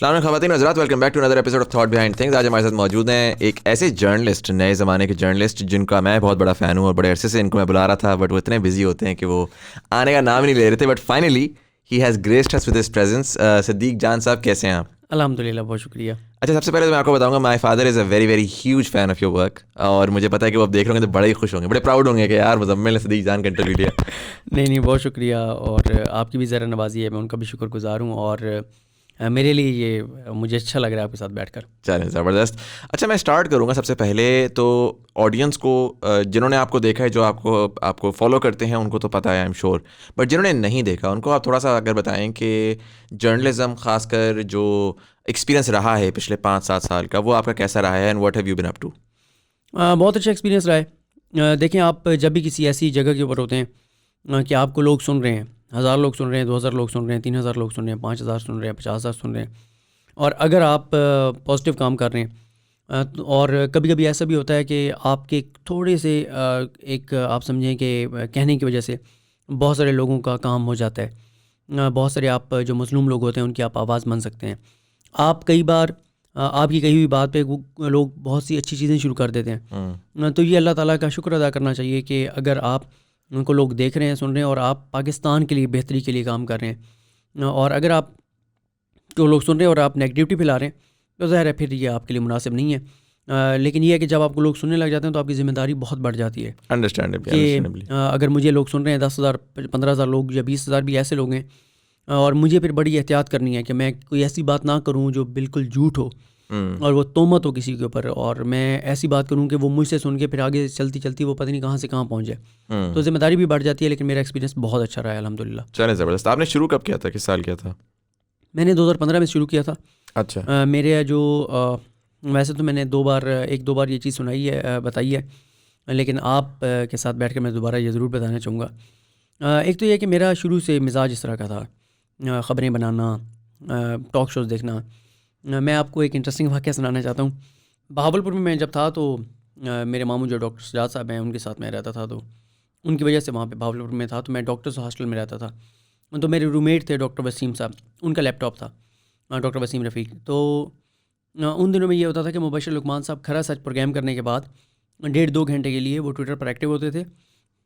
السلام علیکم خواتین و حضرات، welcome back to another episode of thought behind things. آج ہمارے ساتھ موجود ہیں ایک ایسے جرنلسٹ، نئے زمانے کے جرنلسٹ جن کا میں بہت بڑا فین ہوں اور بڑے عرصے سے ان کو میں بلا رہا تھا، بٹ وہ اتنے بزی ہوتے ہیں کہ وہ آنے کا نام ہی نہیں لے رہے تھے. But finally he has graced us with his presence. Siddique Jan Sahab, کیسے ہیں آپ؟ الحمدللہ، بہت شکریہ. اچھا، سب سے پہلے تو میں آپ کو بتاؤں گا my father is a very very huge fan of your work, اور مجھے پتا ہے کہ وہ اب دیکھ رہے ہوں گے تو بڑے ہی خوش ہوں گے، بڑے پراؤڈ ہوں گے کہ یار مزمل نے صدیق جان کا انٹرویو لیا. نہیں، بہت شکریہ، اور آپ کی بھی ذرا نوازی ہے، میں ان کا بھی شکر گزار ہوں، اور میرے لیے یہ مجھے اچھا لگ رہا ہے آپ کے ساتھ بیٹھ کر. چلیں، زبردست. اچھا، میں اسٹارٹ کروں گا سب سے پہلے تو آڈینس کو، جنہوں نے آپ کو دیکھا ہے، جو آپ کو فالو کرتے ہیں، ان کو تو پتہ ہے آئی ایم شیور، بٹ جنہوں نے نہیں دیکھا ان کو آپ تھوڑا سا اگر بتائیں کہ جرنلزم، خاص کر جو ایکسپیرینس رہا ہے پچھلے 5-7 سال کا، وہ آپ کا کیسا رہا ہے and what have you been up to? بہت اچھا ایکسپیرینس رہا ہے. دیکھیں، آپ جب بھی کسی ایسی جگہ کے اوپر ہوتے ہیں کہ آپ کو لوگ سن رہے ہیں، 1000 لوگ سن رہے ہیں، 2000 لوگ سن رہے ہیں، 3000 لوگ سن رہے ہیں، 5000 سن رہے ہیں، 50000 سن رہے ہیں، اور اگر آپ پازیٹیو کام کر رہے ہیں، اور کبھی کبھی ایسا بھی ہوتا ہے کہ آپ کے تھوڑے سے ایک آپ سمجھیں کہ کہنے کی وجہ سے بہت سارے لوگوں کا کام ہو جاتا ہے. بہت سارے آپ جو مظلوم لوگ ہوتے ہیں ان کی آپ آواز بن سکتے ہیں. آپ کئی بار آپ کی کہی ہوئی بات پہ لوگ بہت سی اچھی چیزیں شروع کر دیتے ہیں. تو یہ اللہ تعالیٰ کا شکر ادا کرنا چاہیے کہ اگر آپ ان کو لوگ دیکھ رہے ہیں، سن رہے ہیں، اور آپ پاکستان کے لیے بہتری کے لیے کام کر رہے ہیں، اور اگر آپ کو لوگ سن رہے ہیں اور آپ نیگیٹیوٹی پھیلا رہے ہیں، تو ظاہر ہے پھر یہ آپ کے لیے مناسب نہیں ہے. لیکن یہ ہے کہ جب آپ کو لوگ سننے لگ جاتے ہیں تو آپ کی ذمہ داری بہت بڑھ جاتی ہے. انڈرسٹینڈیبلی. اگر مجھے لوگ سن رہے ہیں 10,000 15,000 لوگ یا 20,000 بھی ایسے لوگ ہیں، اور مجھے پھر بڑی احتیاط کرنی ہے کہ میں کوئی ایسی بات نہ کروں جو بالکل جھوٹ ہو اور وہ تہمت ہو کسی کے اوپر، اور میں ایسی بات کروں کہ وہ مجھ سے سن کے پھر آگے چلتی چلتی وہ پتہ نہیں کہاں سے کہاں پہنچ جائے. تو ذمہ داری بھی بڑھ جاتی ہے. لیکن میرا ایکسپیرینس بہت اچھا رہا ہے الحمدللہ. چلیں، زبردست. آپ نے شروع کب کیا تھا؟ کس سال کیا تھا؟ میں نے 2015 میں شروع کیا تھا. اچھا. میرے جو ویسے تو میں نے ایک دو بار یہ چیز سنائی ہے، بتائی ہے، لیکن آپ کے ساتھ بیٹھ کر میں دوبارہ یہ ضرور بتانا چاہوں گا. ایک تو یہ کہ میرا شروع سے مزاج اس طرح کا تھا، خبریں بنانا، ٹاک شوز دیکھنا. میں آپ کو ایک انٹرسٹنگ واقعہ سنانا چاہتا ہوں. بہاولپور میں جب تھا تو میرے ماموں جو ڈاکٹر سجاد صاحب ہیں، ان کے ساتھ میں رہتا تھا، تو ان کی وجہ سے وہاں پہ بہاولپور میں تھا. تو میں ڈاکٹرز ہاسٹل میں رہتا تھا. تو میرے روم میٹ تھے ڈاکٹر وسیم صاحب، ان کا لیپ ٹاپ تھا، ڈاکٹر وسیم رفیق. تو ان دنوں میں یہ ہوتا تھا کہ مبشر لقمان صاحب کھرا سچ پروگرام کرنے کے بعد 1.5-2 گھنٹے کے لیے وہ ٹویٹر پر ایکٹیو ہوتے تھے.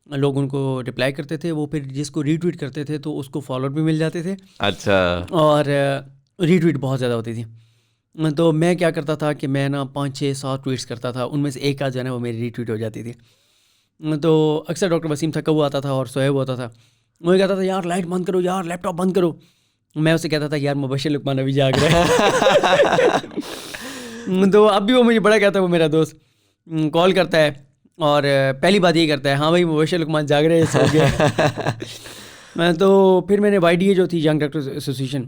لوگ ان کو رپلائی کرتے تھے، وہ پھر جس کو ری ٹویٹ کرتے تھے تو اس کو فالوور بھی مل جاتے تھے. اچھا. اور ری ٹویٹ بہت زیادہ ہوتی تھی. تو میں کیا کرتا تھا کہ میں 5-6-7 ٹویٹس کرتا تھا، ان میں سے ایک آدھ جو ہے نا وہ میری ری ٹویٹ ہو جاتی تھی. تو اکثر ڈاکٹر وسیم تھکا ہوا آتا تھا اور سویا ہوا ہوتا تھا. وہ کہتا تھا یار لائٹ بند کرو، یار لیپ ٹاپ بند کرو. میں اسے کہتا تھا یار مبشر لقمان ابھی جاگ رہا ہے. تو اب بھی وہ مجھے بڑا کہتا ہے، وہ میرا دوست کال کرتا ہے اور پہلی بات یہ کرتا ہے، ہاں بھائی مبشر لقمان جاگ رہے ہیں، سو گیا. تو پھر میں نے وائی ڈی اے جو تھی، young doctor association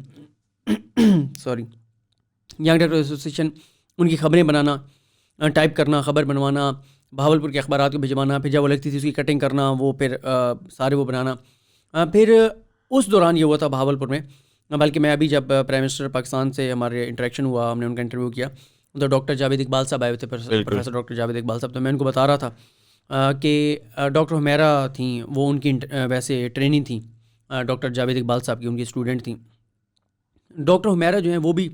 young doctor association, ان کی خبریں بنانا، ٹائپ کرنا، خبر بنوانا، بہاولپور کے اخبارات کو بھجوانا، پھر جب وہ لگتی تھی اس کی کٹنگ کرنا، وہ پھر سارے وہ بنانا. پھر اس دوران یہ ہوا تھا بہاولپور میں، بلکہ میں ابھی جب پرائم منسٹر پاکستان سے ہمارے انٹریکشن ہوا، ہم نے ان کا انٹرویو کیا، تو ڈاکٹر جاوید اقبال صاحب آئے ہوئے تھے، پروفیسر ڈاکٹر جاوید اقبال صاحب. تو میں ان کو بتا رہا تھا کہ ڈاکٹر حمیرہ تھیں، وہ ان کی ویسے ٹریننگ تھیں ڈاکٹر جاوید اقبال صاحب کی، ان کی اسٹوڈنٹ تھیں. ڈاکٹر حمیرہ جو ہیں وہ بھی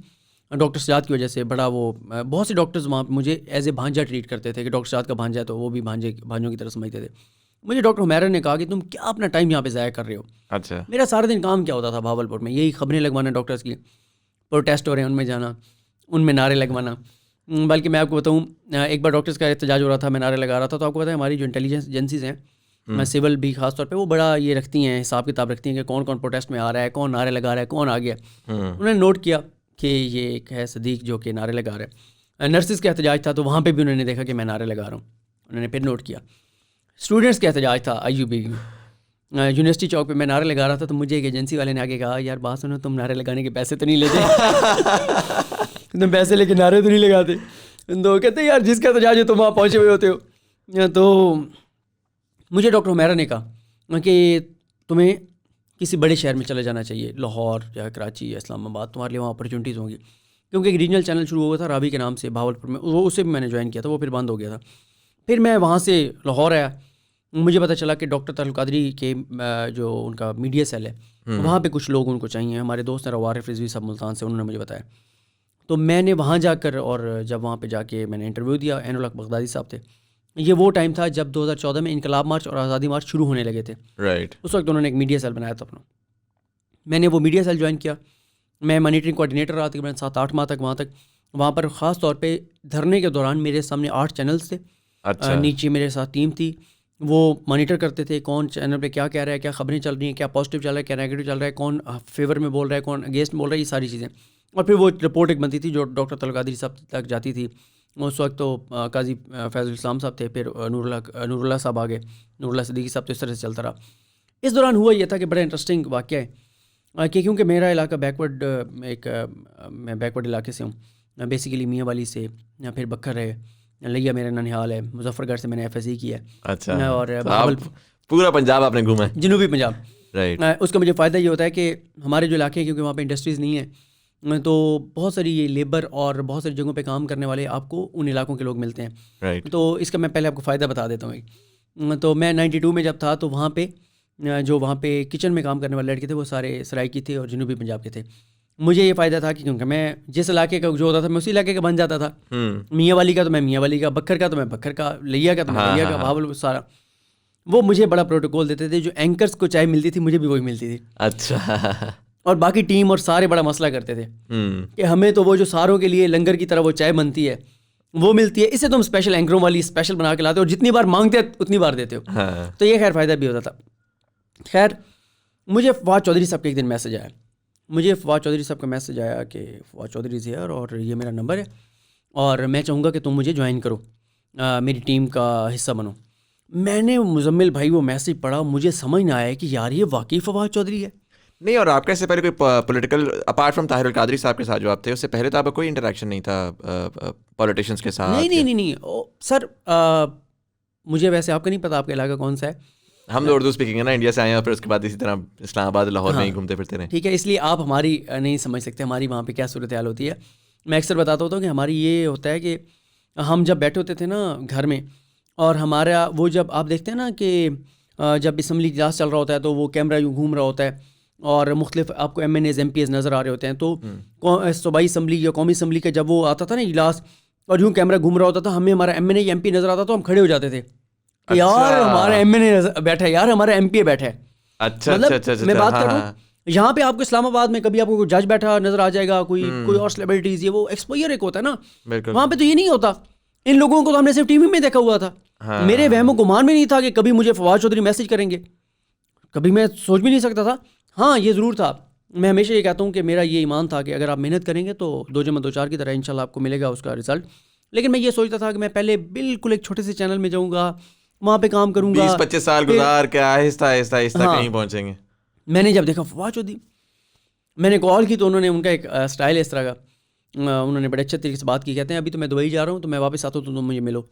ڈاکٹر سجاد کی وجہ سے بڑا وہ بہت سے ڈاکٹرز وہاں مجھے ایز اے بھانجا ٹریٹ کرتے تھے کہ ڈاکٹر سجاد کا بھانجا ہے تو وہ بھی بھانجوں کی طرح سمجھتے تھے. مجھے ڈاکٹر حمیرہ نے کہا کہ تم کیا اپنا ٹائم یہاں پہ ضائع کر رہے ہو. اچھا. میرا سارا دن کام کیا ہوتا تھا بہاولپور میں، یہی خبریں لگوانا، ڈاکٹرز کی پروٹیسٹ ہو رہے ہیں ان میں جانا، ان میں نعرے لگوانا. بلکہ میں آپ کو بتاؤں، ایک بار ڈاکٹرز کا احتجاج ہو رہا تھا، میں نعرے لگا رہا تھا. تو آپ کو پتہ ہے ہماری جو انٹیلیجنس ایجنسیز ہیں، سول بھی خاص طور پہ، وہ بڑا یہ رکھتی ہیں، حساب کتاب رکھتی ہیں کہ کون کون پروٹیسٹ میں آ رہا ہے، کون نعرے لگا رہا ہے، کون آ گیا. انہوں نے نوٹ کیا کہ یہ ایک ہے صدیق جو کہ نعرے لگا رہا ہے. نرسز کا احتجاج تھا تو وہاں پہ بھی انہوں نے دیکھا کہ میں نعرے لگا رہا ہوں، انہوں نے پھر نوٹ کیا. اسٹوڈنٹس کا احتجاج تھا IUB یونیورسٹی چوک پہ، میں نعرے لگا رہا تھا. تو مجھے ایک ایجنسی والے نے آگے کہا یار بات سنو، تم نعرے لگانے کے پیسے تو نہیں لیتے تم پیسے لے کے نعرے تو نہیں لگاتے. تو کہتے یار جس کا احتجاج ہے تم وہاں پہنچے ہوئے ہوتے ہو. تو مجھے ڈاکٹر حمیرہ نے کہا کہ تمہیں کسی بڑے شہر میں چلے جانا چاہیے، لاہور یا کراچی یا اسلام آباد، تمہارے لیے وہاں اپرچونیٹیز ہوں گی. کیونکہ ایک ریجنل چینل شروع ہوا تھا راوی کے نام سے بہاولپور میں، وہ اسے بھی میں نے جوائن کیا تھا، وہ پھر بند ہو گیا تھا. پھر میں وہاں سے لاہور آیا، مجھے پتہ چلا کہ ڈاکٹر طارق القادری کے جو ان کا میڈیا سیل ہے وہاں پہ کچھ لوگ ان کو چاہیے. ہمارے دوست ہیں روارف رضوی صاحب ملتان سے، انہوں نے مجھے بتایا. تو میں نے وہاں جا کر، اور جب وہاں پہ جا کے میں نے انٹرویو دیا، عین الحق بغدادی صاحب تھے. یہ وہ ٹائم تھا جب 2014 میں انقلاب مارچ اور آزادی مارچ شروع ہونے لگے تھے. رائٹ. اس وقت انہوں نے ایک میڈیا سیل بنایا تھا اپنا. میں نے وہ میڈیا سیل جوائن کیا. میں مانیٹرنگ کوآرڈینیٹر رہا تقریباً 7-8 ماہ تک وہاں پر خاص طور پہ دھرنے کے دوران میرے سامنے 8 چینلز تھے. اچھا. نیچے میرے ساتھ ٹیم تھی، وہ مانیٹر کرتے تھے کون چینل پہ کیا کہہ رہا ہے، کیا خبریں چل رہی ہیں، کیا پازیٹیو چل رہا ہے، کیا نیگیٹو چل رہا ہے، کون فیور میں بول رہا ہے، کون اگینسٹ میں بول رہا ہے، یہ ساری چیزیں. اور پھر وہ رپورٹ ایک بنتی تھی جو ڈاکٹر طلعت قادری صاحب تک جاتی تھی. اس وقت تو قاضی فیض الاسلام صاحب تھے، پھر نور اللہ صاحب آگے، نور اللہ صدیقی صاحب. تو اس طرح سے چلتا رہا. اس دوران ہوا یہ تھا کہ بڑا انٹرسٹنگ واقعہ ہے کہ کیونکہ میرا علاقہ بیکورڈ، میں بیکورڈ علاقے سے ہوں بیسیکلی، میاں والی سے، یا پھر بکھر ہے، لیا میرا ننہال ہے، مظفر گڑھ سے میں نے ایف ایس سی کیا ہے. اچھا. اور پورا پنجاب آپ نے گھوما ہے. جنوبی پنجاب. رائٹ. اس کا مجھے فائدہ یہ ہوتا ہے کہ ہمارے جو علاقے ہیں کیونکہ وہاں پہ انڈسٹریز نہیں ہیں، تو بہت ساری یہ لیبر اور بہت ساری جگہوں پہ کام کرنے والے آپ کو ان علاقوں کے لوگ ملتے ہیں. رائٹ. تو اس کا میں پہلے آپ کو فائدہ بتا دیتا ہوں. تو میں 92 میں جب تھا تو وہاں پہ جو وہاں پہ کچن میں کام کرنے والے لڑکے تھے وہ سارے سرائکی تھے اور جنوبی پنجاب کے تھے. مجھے یہ فائدہ تھا کہ کیونکہ میں جس علاقے کا جو ہوتا تھا میں اسی علاقے کا بن جاتا تھا. میاں والی کا تو میں میاں والی کا، بکھر کا تو میں بکھر کا، لیا کا تو میں لیا کا، بھاول سارا. وہ مجھے بڑا پروٹوکول دیتے تھے. جو اینکرز کو چائے ملتی تھی مجھے بھی وہی ملتی تھی. اچھا. اور باقی ٹیم اور سارے بڑا مسئلہ کرتے تھے کہ ہمیں تو وہ جو ساروں کے لیے لنگر کی طرح وہ چائے بنتی ہے وہ ملتی ہے، اسے تم اسپیشل اینکروں والی اسپیشل بنا کے لاتے ہو، اور جتنی بار مانگتے اتنی بار دیتے ہو. تو یہ خیر فائدہ بھی ہوتا تھا. خیر مجھے فواد چودھری صاحب کا ایک دن میسج آیا. مجھے فواد چودھری صاحب کا میسج آیا کہ فواد چودھری از ہیئر اور یہ میرا نمبر ہے اور میں چاہوں گا کہ تم مجھے جوائن کرو، میری ٹیم کا حصہ بنو. میں نے مزمل بھائی وہ میسج پڑھا، مجھے سمجھ نہ آیا کہ یار یہ واقعی فواد چودھری ہے. نہیں، اور آپ کا اس سے پہلے کوئی political apart from Tahir ul-Qadri صاحب کے ساتھ جو آپ تھے، اس سے پہلے تو آپ کا کوئی انٹریکشن نہیں تھا پولیٹیشینس کے ساتھ؟ نہیں سر، مجھے ویسے آپ کا نہیں پتا آپ کا علاقہ کون سا ہے. ہم تو اردو اسپیکنگ ہے نا، انڈیا سے آئے ہیں اور پھر اس کے بعد اسی طرح اسلام آباد لاہور میں ہی گھومتے پھرتے رہے. ٹھیک ہے، اس لیے آپ ہماری نہیں سمجھ سکتے ہماری وہاں پہ کیا صورتحال ہوتی ہے. میں اکثر بتاتا ہوتا ہوں کہ ہماری یہ ہوتا ہے کہ ہم جب بیٹھے ہوتے تھے نا گھر میں، اور ہمارا وہ جب آپ دیکھتے ہیں نا کہ جب اسمبلی اجلاس چل رہا ہوتا ہے تو وہ کیمرہ یوں گھوم رہا ہوتا ہے اور مختلف آپ کو M N As M P As نظر آ رہے ہوتے ہیں. تو صوبائی اسمبلی یا قومی اسمبلی کا جب وہ آتا تھا نا اجلاس اور یوں کیمرہ گھوم رہا ہوتا تھا، ہمیں ہمارا ایم این اے یا ایم پی نظر آتا تو ہم کھڑے ہو جاتے تھے کہ یار ہمارا ایم این اے بیٹھا ہے، یار ہمارا ایم پی اے بیٹھا ہے. مطلب میں بات کر رہا ہوں یہاں پہ آپ کو اسلام آباد میں کبھی آپ کو کوئی جج بیٹھا نظر آ جائے گا، کوئی اور سیلیبریٹیز، یہ وہ ایکسپوئر ایک ہوتا ہے نا. وہاں پہ تو یہ نہیں ہوتا. ان لوگوں کو تو ہم نے صرف ٹی وی میں دیکھا ہوا تھا. میرے وہم و گمان میں نہیں تھا کہ کبھی مجھے فواد چودھری میسج کریں گے، کبھی میں سوچ بھی نہیں سکتا تھا. ہاں یہ ضرور تھا، میں ہمیشہ یہ کہتا ہوں کہ میرا یہ ایمان تھا کہ اگر آپ محنت کریں گے تو 2+2=4 کی طرح انشاءاللہ آپ کو ملے گا اس کا رزلٹ. لیکن میں یہ سوچتا تھا کہ میں پہلے بالکل ایک چھوٹے سے چینل میں جاؤں گا، وہاں پہ کام کروں گا، 20-25 سال گزار کے آہستہ آہستہ کہیں پہنچیں گے. میں نے جب دیکھا فواد چودھری، میں نے کال کی تو انہوں نے، ان کا ایک اسٹائل ہے اس طرح کا، انہوں نے بڑے اچھے طریقے سے بات کی. کہتے ہیں ابھی تو میں دبئی جا رہا ہوں، تو میں واپس آتا ہوں تو تم مجھے ملو.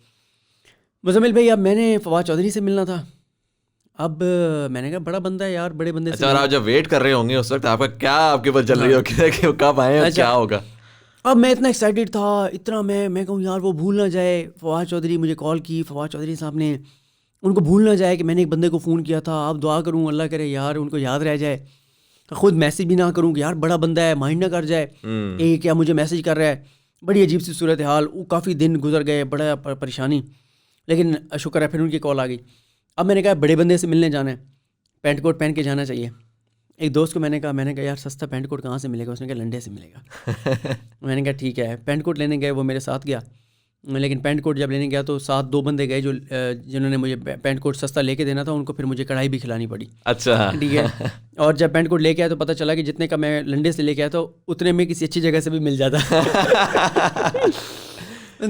مزمل بھائی اب میں نے فواد چودھری سے ملنا تھا. اب میں نے کہا بڑا بندہ ہے یار، بڑے بندے سے. اچھا، اور آپ جب ویٹ کر رہے ہوں گے اس وقت آپ کا کیا آپ کے اوپر چل رہی ہوگی کہ وہ کب آئیں اور کیا ہوگا؟ اب میں اتنا ایکسائٹیڈ تھا، اتنا میں کہوں یار وہ بھول نہ جائے. فواد چودھری مجھے کال کی، فواد چودھری صاحب نے، ان کو بھول نہ جائے کہ میں نے ایک بندے کو فون کیا تھا. آپ دعا کروں اللہ کرے یار ان کو یاد رہ جائے، خود میسج بھی نہ کروں کہ یار بڑا بندہ ہے، مائنڈ نہ کر جائے کہ کیا مجھے میسج کر رہا ہے. بڑی عجیب سی صورتحال، کافی دن گزر گئے، بڑا پریشانی. لیکن شکر ہے پھر ان کی کال آ گئی. اب میں نے کہا بڑے بندے سے ملنے جانا ہے، پینٹ کوٹ پہن کے جانا چاہیے. ایک دوست کو میں نے کہا یار سستا پینٹ کوٹ کہاں سے ملے گا؟ اس نے کہا لنڈے سے ملے گا. میں نے کہا ٹھیک ہے. پینٹ کوٹ لینے گئے، وہ میرے ساتھ گیا. لیکن پینٹ کوٹ جب لینے گیا تو ساتھ 2 بندے گئے جنہوں نے مجھے پینٹ کوٹ سستا لے کے دینا تھا، ان کو پھر مجھے کڑھائی بھی کھلانی پڑی. اچھا ٹھیک ہے. اور جب پینٹ کوٹ لے کے آیا تو پتہ چلا کہ جتنے کا میں لنڈے سے لے کے آیا تو اتنے میں کسی اچھی جگہ سے بھی مل جاتا.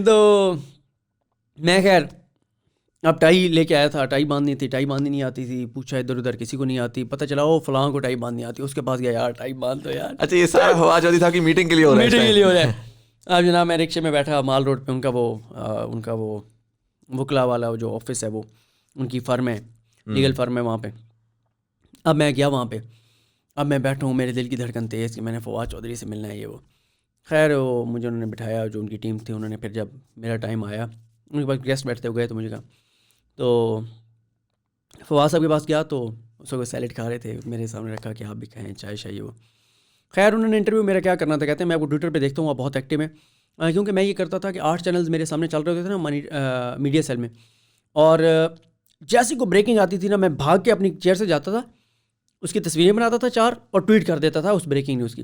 تو میں خیر اب ٹائی لے کے آیا تھا، ٹائی باندھنی تھی، ٹائی باندھنی نہیں آتی تھی. پوچھا ادھر ادھر کسی کو نہیں آتی. پتہ چلا وہ فلاں کو ٹائی باندھنی آتی، اس کے پاس گیا یار ٹائی باندھ دو یار. اچھا یہ سارا فواد چودھری تھا کہ میٹنگ کے لیے ہو رہا ہے؟ میٹنگ کے لیے ہو رہا ہے. اب جناب میں رکشے میں بیٹھا مال روڈ پہ، ان کا وہ وکلا والا جو آفس ہے وہ ان کی فرم ہے، لیگل فرم ہے وہاں پہ. اب میں گیا وہاں پہ، اب میں بیٹھا ہوں، میرے دل کی دھڑکن تیز کہ میں نے فواد چودھری سے ملنا ہے یہ وہ. خیر وہ مجھے انہوں نے بٹھایا، جو ان کی ٹیم تھی انہوں نے. پھر جب میرا ٹائم آیا، ان کے پاس گیسٹ بیٹھتے ہوئے تو مجھے کہا، تو فواد صاحب کے پاس گیا تو اس وقت سیلیڈ کھا رہے تھے، میرے سامنے رکھا کہ آپ بھی کھائیں چائے شائے وہ. خیر انہوں نے انٹرویو میرا کیا کرنا تھا، کہتے ہیں میں آپ کو ٹویٹر پہ دیکھتا ہوں آپ بہت ایکٹیو ہیں، کیونکہ میں یہ کرتا تھا کہ 8 چینلز میرے سامنے چل رہے ہوتے تھے نا میڈیا سیل میں، اور جیسی کو بریکنگ آتی تھی نا میں بھاگ کے اپنی چیئر سے جاتا تھا، اس کی تصویریں بناتا تھا 4 اور ٹویٹ کر دیتا تھا اس بریکنگ نیوز کی.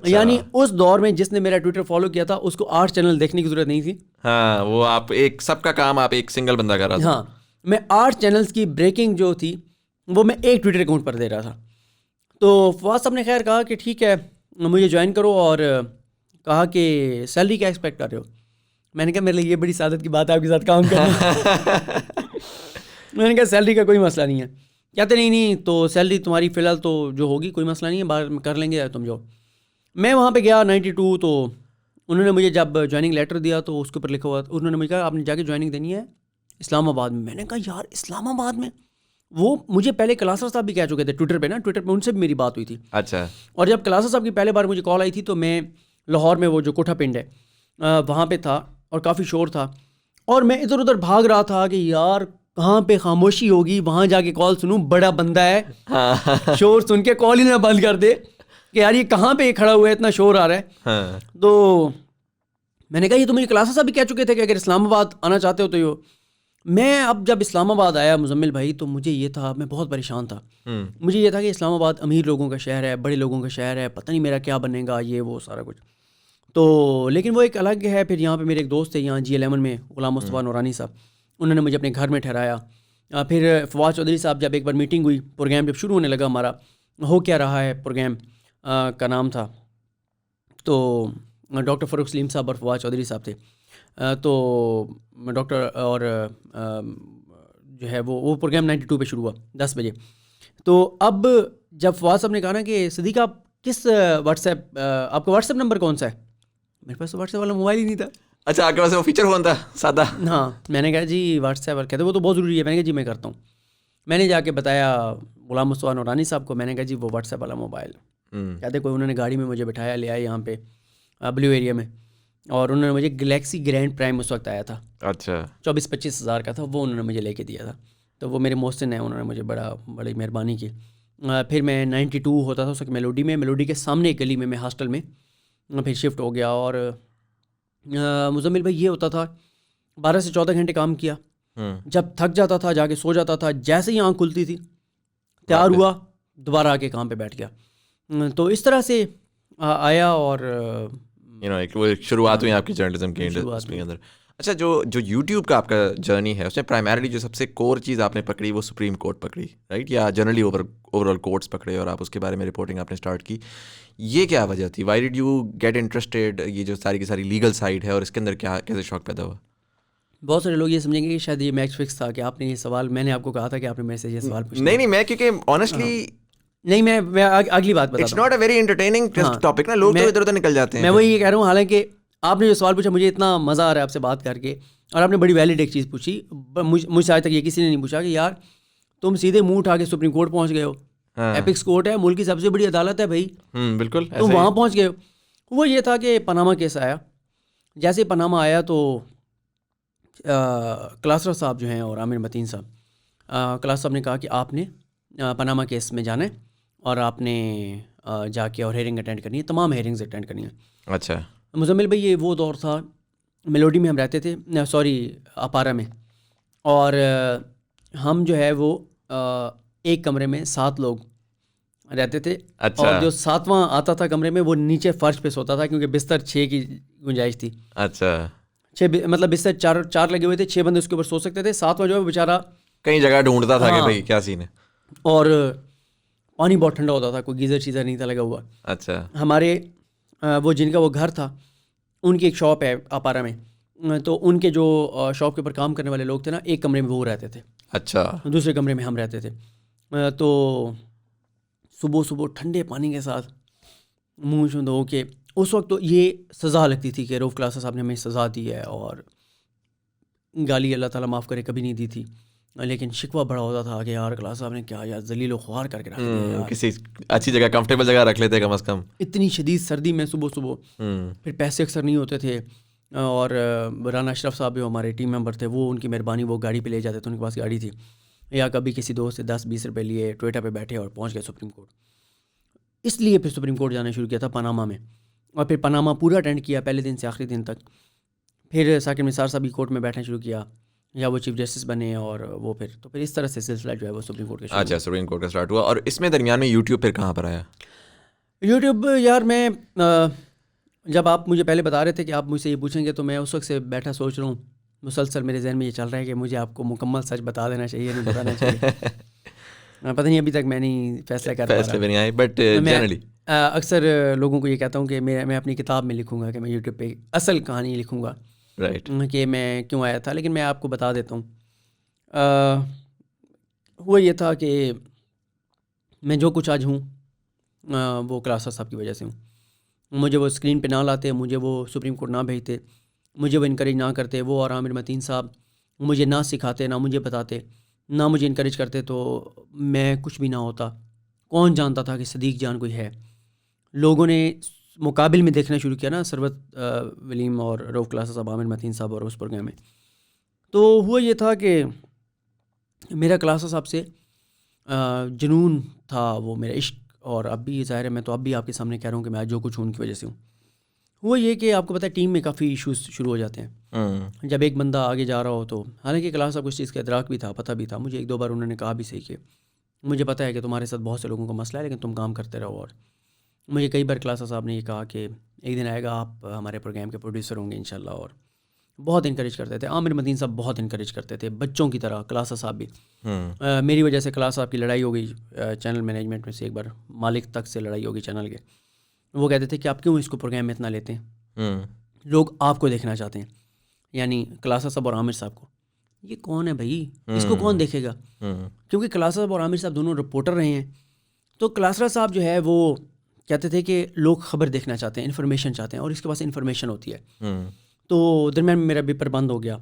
یعنی اس دور میں جس نے میرا ٹویٹر فالو کیا تھا اس کو 8 چینل دیکھنے کی ضرورت نہیں تھی. ہاں وہ آپ ایک سب کا کام آپ ایک سنگل بندہ کر رہا تھا. ہاں میں 8 چینلز کی بریکنگ جو تھی وہ میں ایک ٹویٹر اکاؤنٹ پر دے رہا تھا. تو فواد صاحب نے خیر کہا کہ ٹھیک ہے مجھے جوائن کرو، اور کہا کہ سیلری کیا ایکسپیکٹ کر رہے ہو. میں نے کہا میرے لیے یہ بڑی سعادت کی بات ہے آپ کے ساتھ کام کرنا. میں نے کہا سیلری کا کوئی مسئلہ نہیں ہے. کہتے نہیں تو سیلری تمہاری فی الحال تو جو ہوگی کوئی مسئلہ نہیں ہے، بعد میں کر لیں گے تم جاؤ. میں وہاں پہ گیا 92، تو انہوں نے مجھے جب جوائننگ لیٹر دیا تو اس کے اوپر لکھا ہوا، انہوں نے مجھے کہا آپ نے جا کے جوائننگ دینی ہے اسلام آباد میں. میں نے کہا یار اسلام آباد میں، وہ مجھے پہلے کلاسر صاحب بھی کہہ چکے تھے ٹویٹر پہ ان سے بھی میری بات ہوئی تھی. اچھا. اور جب کلاسر صاحب کی پہلے بار مجھے کال آئی تھی تو میں لاہور میں وہ جو کوٹھا پنڈ ہے وہاں پہ تھا اور کافی شور تھا، اور میں ادھر ادھر بھاگ رہا تھا کہ یار کہاں پہ خاموشی ہوگی وہاں جا کے کال سنوں، بڑا بندہ ہے شور سن کے کال ہی نہ بند کر دے کہ یار یہ کہاں پہ کھڑا ہوا ہے اتنا شور آ رہا ہے. تو میں نے کہا یہ تو مجھے کلاسر صاحب بھی کہہ چکے تھے کہ اگر اسلام آباد آنا چاہتے ہو تو یہ. میں اب جب اسلام آباد آیا مزمل بھائی تو مجھے یہ تھا، میں بہت پریشان تھا. مجھے یہ تھا کہ اسلام آباد امیر لوگوں کا شہر ہے، بڑے لوگوں کا شہر ہے، پتہ نہیں میرا کیا بنے گا، یہ وہ سارا کچھ. تو لیکن وہ ایک الگ ہے. پھر یہاں پہ میرے ایک دوست ہے یہاں G11 میں، غلام مصطفیٰ نورانی صاحب، انہوں نے مجھے اپنے گھر میں ٹھہرایا. پھر فواد چودھری صاحب جب ایک بار میٹنگ ہوئی، پروگرام جب شروع ہونے لگا ہمارا، ہو کیا رہا ہے پروگرام کا نام تھا، تو ڈاکٹر فاروق سلیم صاحب اور فواد چودھری صاحب تھے. تو ڈاکٹر اور جو ہے وہ پروگرام 92 پہ شروع ہوا 10 بجے. تو اب جب فواد صاحب نے کہا نا کہ صدیق آپ کس واٹس ایپ، آپ کا واٹس ایپ نمبر کون سا ہے؟ میرے پاس واٹس ایپ والا موبائل ہی نہیں تھا. اچھا آپ کے پاس وہ فیچر فون تھا سادہ؟ ہاں میں نے کہا جی واٹس ایپ، کہتے وہ تو بہت ضروری ہے. میں نے کہا جی میں کرتا ہوں. میں نے جا کے بتایا غلام مصطفیٰ نورانی صاحب کو، میں نے کہا جی وہ واٹس ایپ والا موبائل. کہتے کوئی، انہوں نے گاڑی میں مجھے بٹھایا، لے آئے یہاں پہ بلیو ایریا میں، اور انہوں نے مجھے گلیکسی گرینڈ پرائم اس وقت آیا تھا. اچھا 24-25 ہزار کا تھا، وہ انہوں نے مجھے لے کے دیا تھا. تو وہ میرے محسن ہیں، انہوں نے مجھے بڑی مہربانی کی. پھر میں 92 ہوتا تھا اس وقت میلوڈی کے سامنے ایک گلی میں ہاسٹل میں پھر شفٹ ہو گیا. اور مزمل بھائی یہ ہوتا تھا 12 سے 14 گھنٹے کام کیا، جب تھک جاتا تھا جا کے سو جاتا تھا، جیسے ہی آنکھ کھلتی تھی تیار ہوا دوبارہ آ کے کام پہ بیٹھ گیا. تو اس طرح سے آیا، اور وہ شروعات ہوئی آپ کی جرنلزم کی انڈسٹری کے اندر. اچھا جو یوٹیوب کا آپ کا جرنی ہے اس میں پرائمریلی جو سب سے کور چیز آپ نے پکڑی وہ سپریم کورٹ پکڑی، رائٹ؟ یا جنرلی اوور آل کورٹس پکڑے اور آپ اس کے بارے میں رپورٹنگ آپ نے اسٹارٹ کی. یہ کیا وجہ تھی؟ Why did you get interested? یہ جو ساری کی ساری لیگل سائڈ ہے اور اس کے اندر کیسے شوق پیدا ہوا؟ بہت سارے لوگ یہ سمجھیں گے کہ شاید یہ میچ فکس تھا کہ آپ نے یہ سوال، میں نے آپ کو کہا تھا کہ آپ نے میرے سے یہ سوال پوچھنا. نہیں میں کیونکہ آنیسٹلی نہیں میں اگلی بات بتا، it's not a very entertaining topic نا، لوگ تو ادھر ادھر نکل جاتے ہیں. میں وہی یہ کہہ رہا ہوں، حالانکہ آپ نے جو سوال پوچھا مجھے اتنا مزہ آ رہا ہے آپ سے بات کر کے، اور آپ نے بڑی ویلڈ ایک چیز پوچھی. مجھ سے آج تک یہ کسی نے نہیں پوچھا کہ یار تم سیدھے منہ اٹھا کے سپریم کورٹ پہنچ گئے ہو. ایپکس کورٹ ہے، ملک کی سب سے بڑی عدالت ہے بھائی. بالکل تم وہاں پہنچ گئے ہو. وہ یہ تھا کہ پاناما کیس آیا. جیسے پاناما آیا تو کلاسر صاحب جو ہیں اور عامر متین صاحب، کلاسر صاحب نے کہا کہ آپ نے پاناما کیس میں جانا ہے اور آپ نے جا کے اور ہیئرنگ اٹینڈ کرنی ہے، تمام ہیئرنگز اٹینڈ کرنی ہے. اچھا مزمل بھائی یہ وہ دور تھا، میلوڈی میں ہم رہتے تھے، سوری اپارا میں، اور ہم جو ہے وہ ایک کمرے میں 7 لوگ رہتے تھے. اور جو 7واں آتا تھا کمرے میں وہ نیچے فرش پہ سوتا تھا کیونکہ بستر 6 کی گنجائش تھی. اچھا 6 مطلب بستر 4 لگے ہوئے تھے، 6 بندے اس کے اوپر سو سکتے تھے. 7واں جو ہے بیچارہ کئی جگہ ڈھونڈتا تھا کہ بھائی کیا سین ہے. اور پانی بہت ٹھنڈا ہوتا تھا، کوئی گیزر چیزر نہیں تھا لگا ہوا. اچھا ہمارے وہ جن کا وہ گھر تھا ان کی ایک شاپ ہے اپارا میں، تو ان کے جو شاپ کے اوپر کام کرنے والے لوگ تھے نا، ایک کمرے میں وہ رہتے تھے، اچھا دوسرے کمرے میں ہم رہتے تھے. تو صبح ٹھنڈے پانی کے ساتھ منہ دھو کے، اس وقت تو یہ سزا لگتی تھی کہ روف کلاسر صاحب نے ہمیں سزا دی ہے، اور گالی اللہ تعالیٰ معاف کرے کبھی نہیں دی تھی، لیکن شکوہ بڑا ہوتا تھا کہ یار کلاسر صاحب نے کیا یار ذلیل و خوار کر کے رکھ دیا، کسی اچھی جگہ کمفرٹیبل جگہ رکھ لیتے کم از کم. اتنی شدید سردی میں صبح پھر پیسے اکثر نہیں ہوتے تھے. اور رانا اشرف صاحب جو ہمارے ٹیم ممبر تھے وہ ان کی مہربانی وہ گاڑی پہ لے جاتے تھے، ان کے پاس گاڑی تھی، یا کبھی کسی دوست سے 10-20 روپے لیے ٹویٹا پہ بیٹھے اور پہنچ گئے سپریم کورٹ. اس لیے پھر سپریم کورٹ جانا شروع کیا تھا پاناما میں, اور پھر پاناما پورا اٹینڈ کیا پہلے دن سے آخری دن تک. پھر ثاقب نثار صاحب بھی کورٹ میں بیٹھنا شروع کیا, یا وہ چیف جسٹس بنے, اور وہ پھر اس طرح سے سلسلہ جو ہے وہ سپریم کورٹ کا. اچھا, سپریم کورٹ کا اسٹارٹ ہوا. اور اس میں درمیان میں یوٹیوب پھر کہاں پر آیا؟ یوٹیوب یار میں جب آپ مجھے پہلے بتا رہے تھے کہ آپ مجھ سے یہ پوچھیں گے, تو میں اس وقت سے بیٹھا سوچ رہا ہوں, مسلسل میرے ذہن میں یہ چل رہا ہے کہ مجھے آپ کو مکمل سچ بتا دینا چاہیے, نہیں بتانا چاہیے. پتہ نہیں, ابھی تک میں نہیں فیصلہ کر پا رہا. بٹ جنرلی اکثر لوگوں کو یہ کہتا ہوں کہ میں اپنی کتاب میں لکھوں گا کہ میں یوٹیوب پہ اصل کہانی لکھوں گا, رائٹ, کہ میں کیوں آیا تھا. لیکن میں آپ کو بتا دیتا ہوں, ہوا یہ تھا کہ میں جو کچھ آج ہوں وہ کلاسر صاحب کی وجہ سے ہوں. مجھے وہ اسکرین پہ نہ لاتے, مجھے وہ سپریم کورٹ نہ بھیجتے, مجھے وہ انکریج نہ کرتے, وہ اور عامر متین صاحب مجھے نہ سکھاتے, نہ مجھے بتاتے, نہ مجھے انکریج کرتے, تو میں کچھ بھی نہ ہوتا. کون جانتا تھا کہ صدیق جان کوئی ہے. لوگوں نے مقابل میں دیکھنا شروع کیا نا, ثروت ولیم اور روف کلاسر صاحب, عامر متین صاحب, اور اس پروگرام میں. تو ہوا یہ تھا کہ میرا کلاسر صاحب سے جنون تھا, وہ میرا عشق. اور اب بھی ظاہر ہے, میں تو اب بھی آپ کے سامنے کہہ رہا ہوں کہ میں آج جو کچھ ہوں ان کی وجہ سے ہوں. وہ یہ کہ آپ کو پتہ ہے ٹیم میں کافی ایشوز شروع ہو جاتے ہیں جب ایک بندہ آگے جا رہا ہو. تو حالانکہ کلاس صاحب کو اس چیز کا ادراک بھی تھا, پتہ بھی تھا. مجھے ایک دو بار انہوں نے کہا بھی صحیح کہ مجھے پتہ ہے کہ تمہارے ساتھ بہت سے لوگوں کا مسئلہ ہے, لیکن تم کام کرتے رہو. اور مجھے کئی بار کلاس صاحب نے یہ کہا کہ ایک دن آئے گا, آپ ہمارے پروگرام کے پروڈیوسر ہوں گے انشاءاللہ. اور بہت انکریج کرتے تھے. عامر متین صاحب بہت انکریج کرتے تھے بچوں کی طرح. کلاس صاحب بھی میری وجہ سے کلاس صاحب کی لڑائی ہو گئی چینل مینجمنٹ میں سے. ایک بار مالک تک سے لڑائی ہو گئی چینل کے. وہ کہتے تھے کہ آپ کیوں اس کو پروگرام میں اتنا لیتے ہیں, لوگ آپ کو دیکھنا چاہتے ہیں, یعنی کلاس صاحب اور عامر صاحب کو. یہ کون ہے بھائی, اس کو کون دیکھے گا؟ کیونکہ کلاس صاحب اور عامر صاحب دونوں رپورٹر رہے ہیں. تو کلاسرا صاحب جو ہے وہ کہتے تھے کہ لوگ خبر دیکھنا چاہتے ہیں, انفارمیشن چاہتے ہیں, اور اس کے پاس انفارمیشن ہوتی ہے. تو درمیان میں میرا بھی پر بند ہو گیا.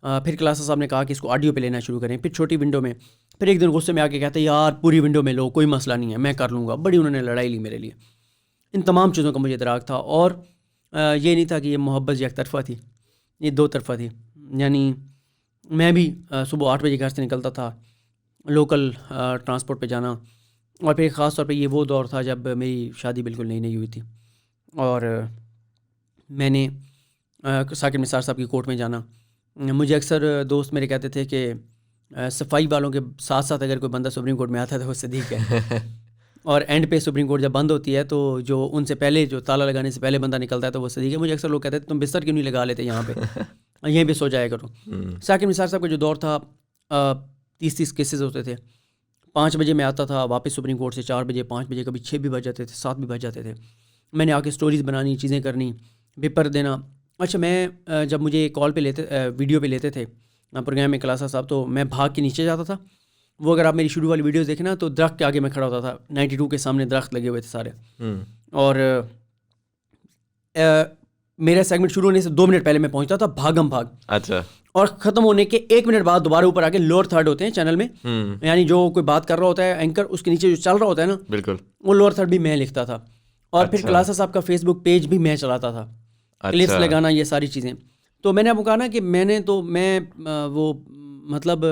پھر کلاسر صاحب نے کہا کہ اس کو آڈیو پہ لینا شروع کریں, پھر چھوٹی ونڈو میں. پھر ایک دن غصے میں آ کے کہتے یار پوری ونڈو میں لو, کوئی مسئلہ نہیں ہے, میں کر لوں گا. بڑی انہوں نے لڑائی لی میرے لیے. ان تمام چیزوں کا مجھے ادراک تھا. اور یہ نہیں تھا کہ یہ محبت یک طرفہ تھی, یہ دو طرفہ تھی. یعنی میں بھی صبح 8 بجے گھر سے نکلتا تھا لوکل ٹرانسپورٹ پہ جانا. اور پھر خاص طور پہ یہ وہ دور تھا جب میری شادی بالکل نئی نئی ہوئی تھی, اور میں نے ثاقب نثار صاحب کی کورٹ میں جانا. مجھے اکثر دوست میرے کہتے تھے کہ صفائی والوں کے ساتھ ساتھ اگر کوئی بندہ سپریم کورٹ میں آتا ہے تو وہ صدیق ہے. اور اینڈ پہ سپریم کورٹ جب بند ہوتی ہے تو جو ان سے پہلے, جو تالا لگانے سے پہلے بندہ نکلتا ہے تو وہ صدیق ہے. مجھے اکثر لوگ کہتے تھے تم بستر کیوں نہیں لگا لیتے یہاں پہ, یہیں پہ سو جایا کرو. ثاقب نثار صاحب کا جو دور تھا 30 کیسز ہوتے تھے. 5 بجے میں آتا تھا واپس سپریم کورٹ سے, 4 بجے, 5 بجے, کبھی 6 بھی بج جاتے تھے, 7 بھی بج جاتے تھے. میں نے آ کے اسٹوریز بنانی, چیزیں کرنی, پیپر دینا. اچھا, میں جب مجھے کال پہ لیتے, ویڈیو پہ لیتے تھے پروگرام میں کلاسر صاحب, تو میں بھاگ کے نیچے جاتا تھا. وہ اگر آپ میری شروع والی ویڈیوز دیکھیں نا تو درخت کے آگے میں کھڑا ہوتا تھا. 92 کے سامنے درخت لگے ہوئے تھے سارے. اور میرا سیگمنٹ شروع ہونے سے 2 منٹ پہلے میں پہنچتا تھا بھاگم بھاگ. اچھا. اور ختم ہونے کے 1 منٹ بعد دوبارہ اوپر آ کے لوور تھرڈ ہوتے ہیں چینل میں, یعنی جو کوئی بات کر رہا ہوتا ہے اینکر, اس کے نیچے جو چل رہا ہوتا ہے نا, بالکل وہ لوور تھرڈ بھی میں لکھتا تھا. اور پھر کلاسر صاحب کا فیس بک پیج بھی میں چلاتا تھا, کلپس لگانا, یہ ساری چیزیں. تو میں نے آپ کو کہا نا کہ میں وہ مطلب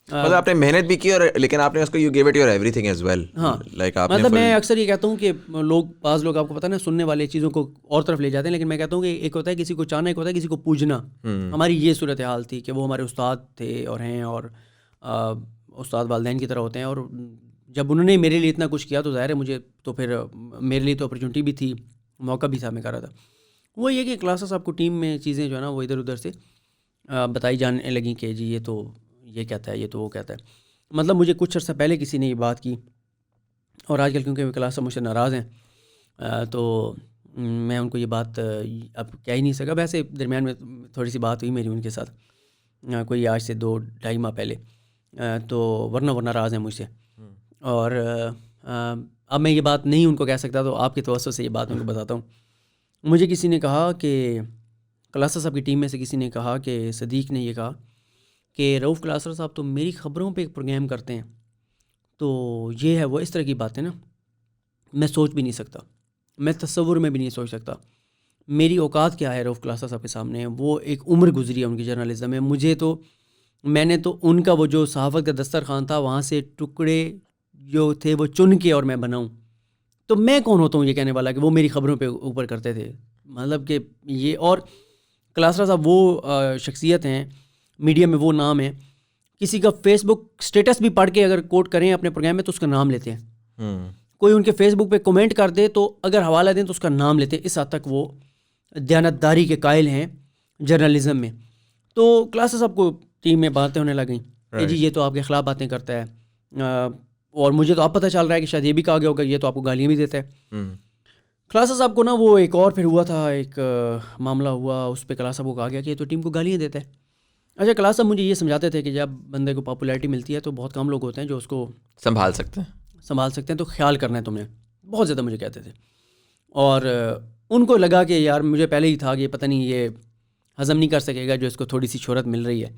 آپ نے محنت بھی کی, اور لیکن آپ نے اس کو you give it your everything as well. ہاں, مطلب میں اکثر یہ کہتا ہوں کہ بعض لوگ آپ کو پتہ نا سننے والے چیزوں کو اور طرف لے جاتے ہیں, لیکن میں کہتا ہوں کہ ایک ہوتا ہے کسی کو چاہنا, ایک ہوتا ہے کسی کو پوجنا. ہماری یہ صورت حال تھی کہ وہ ہمارے استاد تھے اور ہیں, اور استاد والدین کی طرح ہوتے ہیں. اور جب انہوں نے میرے لیے اتنا کچھ کیا تو ظاہر ہے مجھے تو پھر میرے لیے تو اپرچونٹی بھی تھی, موقع بھی تھا, میں کر رہا تھا. وہ یہ کہ کلاسر صاحب کو ٹیم میں چیزیں جو ہے نا وہ ادھر ادھر سے بتائی جانے لگیں کہ جی یہ تو یہ کہتا ہے, یہ تو وہ کہتا ہے. مطلب مجھے کچھ عرصہ پہلے کسی نے یہ بات کی, اور آج کل کیونکہ کلاس صاحب مجھ سے ناراض ہیں تو میں ان کو یہ بات اب کہہ ہی نہیں سکا. ویسے درمیان میں تھوڑی سی بات ہوئی میری ان کے ساتھ, کوئی آج سے 2-2.5 ماہ پہلے, تو ورنہ وہ ناراض ہیں مجھ سے. اور اب میں یہ بات نہیں ان کو کہہ سکتا, تو آپ کے توسط سے یہ بات ان کو بتاتا ہوں. مجھے کسی نے کہا کہ کلاسر صاحب کی ٹیم میں سے کسی نے کہا کہ صدیق نے یہ کہا کہ رؤف کلاسر صاحب تو میری خبروں پہ ایک پروگرام کرتے ہیں, تو یہ ہے وہ اس طرح کی باتیں نا میں سوچ بھی نہیں سکتا, میں تصور میں بھی نہیں سوچ سکتا. میری اوقات کیا ہے رؤف کلاسر صاحب کے سامنے. وہ ایک عمر گزری ہے ان کی جرنلزم میں. مجھے تو میں نے تو ان کا وہ جو صحافت کا دسترخوان تھا وہاں سے ٹکڑے جو تھے وہ چن کے اور میں بناؤں, تو میں کون ہوتا ہوں یہ کہنے والا کہ وہ میری خبروں پہ اوپر کرتے تھے. مطلب کہ یہ, اور کلاسرا صاحب وہ شخصیت ہیں, میڈیا میں وہ نام ہے, کسی کا فیس بک اسٹیٹس بھی پڑھ کے اگر کوٹ کریں اپنے پروگرام میں تو اس کا نام لیتے ہیں. کوئی ان کے فیس بک پہ کومنٹ کر دے تو اگر حوالہ دیں تو اس کا نام لیتے ہیں. اس حد تک وہ دیانتداری کے قائل ہیں جرنلزم میں. تو کلاسرا صاحب کو ٹیم میں باتیں ہونے لگیں کہ جی یہ تو آپ کے خلاف باتیں کرتا ہے, اور مجھے تو اب پتہ چل رہا ہے کہ شاید یہ بھی کہا گیا ہوگا یہ تو آپ کو گالیاں بھی دیتا ہے. کلاسرا صاحب کو نا وہ ایک اور پھر ہوا تھا, ایک معاملہ ہوا, اس پہ کلاسرا صاحب کو کہا گیا کہ یہ تو ٹیم کو گالیاں دیتا ہے. اچھا, کلاسرا صاحب مجھے یہ سمجھاتے تھے کہ جب بندے کو پاپولیرٹی ملتی ہے تو بہت کم لوگ ہوتے ہیں جو اس کو سنبھال سکتے ہیں, تو خیال کرنا ہے تم نے, بہت زیادہ مجھے کہتے تھے. اور ان کو لگا کہ یار مجھے پہلے ہی تھا کہ پتہ نہیں یہ ہضم نہیں کر سکے گا جو اس کو تھوڑی سی شہرت مل رہی ہے.